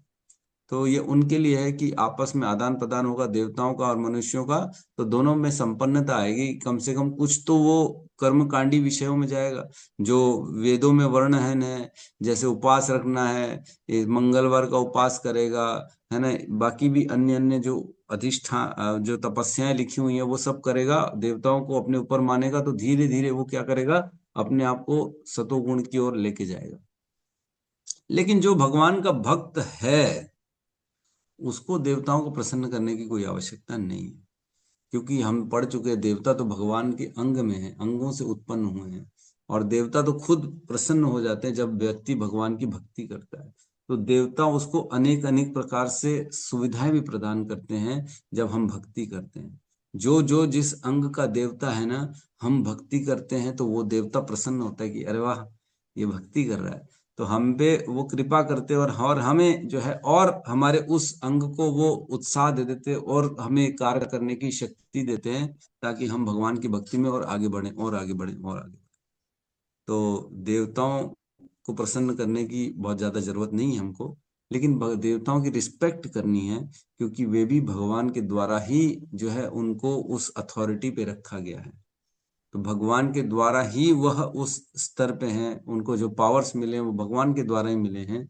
S1: तो ये उनके लिए है कि आपस में आदान प्रदान होगा देवताओं का और मनुष्यों का, तो दोनों में संपन्नता आएगी। कम से कम कुछ तो वो कर्मकांडी विषयों में जाएगा जो वेदों में वर्णन है, जैसे उपवास रखना है, ये मंगलवार का उपवास करेगा, है ना, बाकी भी अन्य अन्य जो अधिष्ठान जो तपस्याएं लिखी हुई है वो सब करेगा, देवताओं को अपने ऊपर मानेगा, तो धीरे धीरे वो क्या करेगा, अपने आप को सतोगुण की ओर लेके जाएगा। लेकिन जो भगवान का भक्त है उसको देवताओं को प्रसन्न करने की कोई आवश्यकता नहीं है, क्योंकि हम पढ़ चुके हैं देवता तो भगवान के अंग में है, अंगों से उत्पन्न हुए हैं, और देवता तो खुद प्रसन्न हो जाते हैं जब व्यक्ति भगवान की भक्ति करता है। तो देवता उसको अनेक अनेक प्रकार से सुविधाएं भी प्रदान करते हैं जब हम भक्ति करते हैं। जो जो जिस अंग का देवता है ना, हम भक्ति करते हैं तो वो देवता प्रसन्न होता है कि अरे वाह ये भक्ति कर रहा है, तो हम पे वो कृपा करते और हमें जो है और हमारे उस अंग को वो उत्साह दे देते और हमें कार्य करने की शक्ति देते हैं, ताकि हम भगवान की भक्ति में और आगे बढ़े और आगे बढ़े और आगे बढ़े। तो देवताओं को प्रसन्न करने की बहुत ज्यादा जरूरत नहीं है हमको, लेकिन देवताओं की रिस्पेक्ट करनी है, क्योंकि वे भी भगवान के द्वारा ही जो है उनको उस अथॉरिटी पे रखा गया है। तो भगवान के द्वारा ही वह उस स्तर पे हैं, उनको जो पावर्स मिले हैं वो भगवान के द्वारा ही मिले हैं,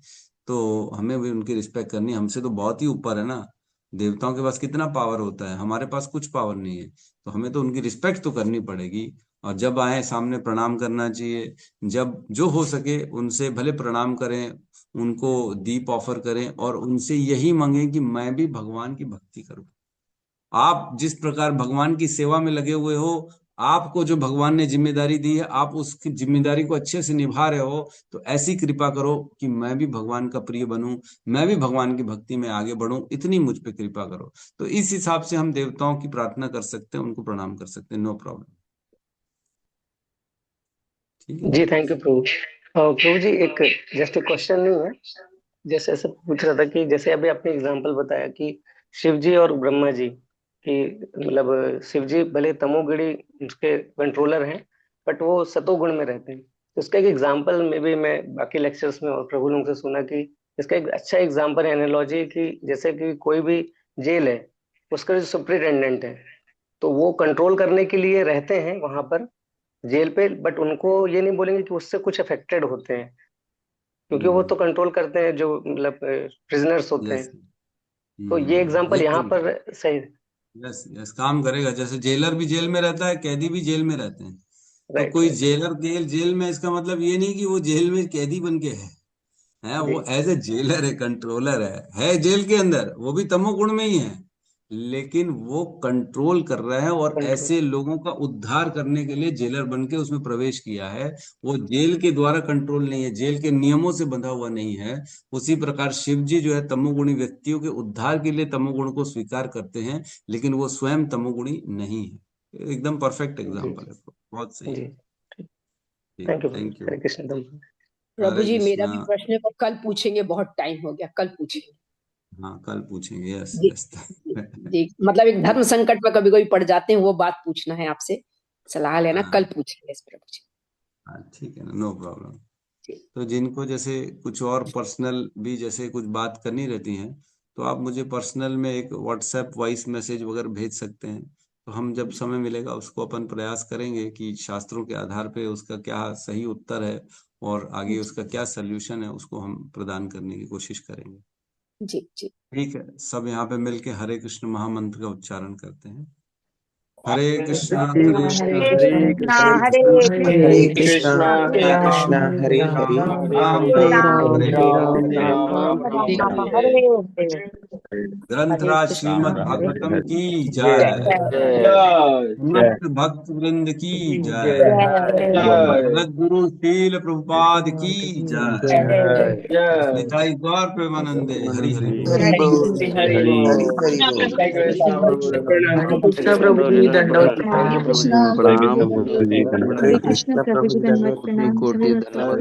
S1: तो हमें भी उनकी रिस्पेक्ट करनी है। हमसे तो बहुत ही ऊपर है ना, देवताओं के पास कितना पावर होता है, हमारे पास कुछ पावर नहीं है, तो हमें तो उनकी रिस्पेक्ट तो करनी पड़ेगी। और जब आए सामने प्रणाम करना चाहिए, जब जो हो सके उनसे भले प्रणाम करें, उनको दीप ऑफर करें और उनसे यही मांगे कि मैं भी भगवान की भक्ति करूं। आप जिस प्रकार भगवान की सेवा में लगे हुए हो, आपको जो भगवान ने जिम्मेदारी दी है, आप उसकी जिम्मेदारी को अच्छे से निभा रहे हो, तो ऐसी कृपा करो कि मैं भी भगवान का प्रिय बनूं, मैं भी भगवान की भक्ति में आगे बढ़ूं, इतनी मुझ पे कृपा करो। तो इस हिसाब से हम देवताओं की प्रार्थना कर सकते हैं, उनको प्रणाम कर सकते हैं, नो प्रॉब्लम। ठीक है
S16: जी, थैंक यू प्रभु। प्रभु जी, एक जस्ट एक क्वेश्चन नहीं है, जैसे ऐसे पूछ रहा था कि जैसे अभी आपने एग्जांपल बताया कि शिव जी और ब्रह्मा जी कि मतलब शिव जी भले तमोगुणी उसके कंट्रोलर हैं, बट वो सतोगुण में रहते हैं। तो इसका एक एग्जांपल में भी मैं बाकी लेक्चर्स में और प्रभु लोगों से सुना कि इसका एक अच्छा एग्जांपल एनालॉजी कि जैसे कि कोई भी जेल है, उसका जो सुप्रिटेंडेंट है तो वो कंट्रोल करने के लिए रहते हैं वहां पर जेल पे, बट उनको ये नहीं बोलेंगे कि उससे कुछ अफेक्टेड होते हैं, क्योंकि वो तो कंट्रोल करते हैं जो मतलब प्रिजनर्स होते हैं। तो ये एग्जांपल यहाँ पर सही।
S1: यस यस, काम करेगा। जैसे जेलर भी जेल में रहता है, कैदी भी जेल में रहते हैं। तो कोई जेलर जेल में, इसका मतलब ये नहीं कि वो जेल में कैदी बन के है वो एज ए जेलर है, कंट्रोलर है जेल के अंदर, वो भी तमोगुण में ही है, लेकिन वो कंट्रोल कर रहा है और ऐसे लोगों का उद्धार करने के लिए जेलर बन के उसमें प्रवेश किया है। वो जेल के द्वारा कंट्रोल नहीं है, जेल के नियमों से बंधा हुआ नहीं है। उसी प्रकार शिव जी जो है तमोगुणी व्यक्तियों के उद्धार के लिए तमोगुण को स्वीकार करते हैं, लेकिन वो स्वयं तमोगुणी नहीं है। एकदम परफेक्ट एग्जाम्पल है, बहुत सही है।
S16: Thank you.
S1: Thank you.
S16: Hare Krishna.
S5: प्रभु जी, मेरा भी
S1: कृष्णा।
S5: प्रश्न है, पर कल पूछेंगे, बहुत टाइम हो गया, कल पूछेंगे।
S1: हाँ, कल पूछेंगे। यस
S5: जी
S1: यस।
S5: जी, मतलब एक धर्म संकट में कभी कभी पड़ जाते हैं, वो बात पूछना है आपसे, सलाह लेना, कल पूछेंगे इस प्रभु जी।
S1: हाँ ठीक है ना, नो प्रॉब्लम। तो जिनको जैसे कुछ और पर्सनल भी जैसे कुछ बात करनी रहती है, तो आप मुझे पर्सनल में एक व्हाट्सएप वॉइस मैसेज वगैरह भेज सकते हैं, तो हम जब समय मिलेगा उसको अपन प्रयास करेंगे कि शास्त्रों के आधार पे उसका क्या सही उत्तर है और आगे उसका क्या सल्यूशन है, उसको हम प्रदान करने की कोशिश करेंगे।
S5: जी जी,
S1: ठीक है। सब यहाँ पे मिलके हरे कृष्ण महामंत्र का उच्चारण करते हैं। हरे कृष्णा हरे कृष्णा
S7: हरे कृष्णा हरे कृष्णा हरे हरे
S1: राम राम हरे राम ग्रंथराज श्रीमद् भागवतम की जय, समस्त भक्त वृंद की जय, सद्गुरु शील प्रभुपाद की जय, निताई गौर प्रेमानंदे। हरि हरि
S12: प्रभु जी दंडवत
S14: हरे कृष्णा प्रभु जी दंडवत प्रणाम।
S7: कोटि धन्यवाद।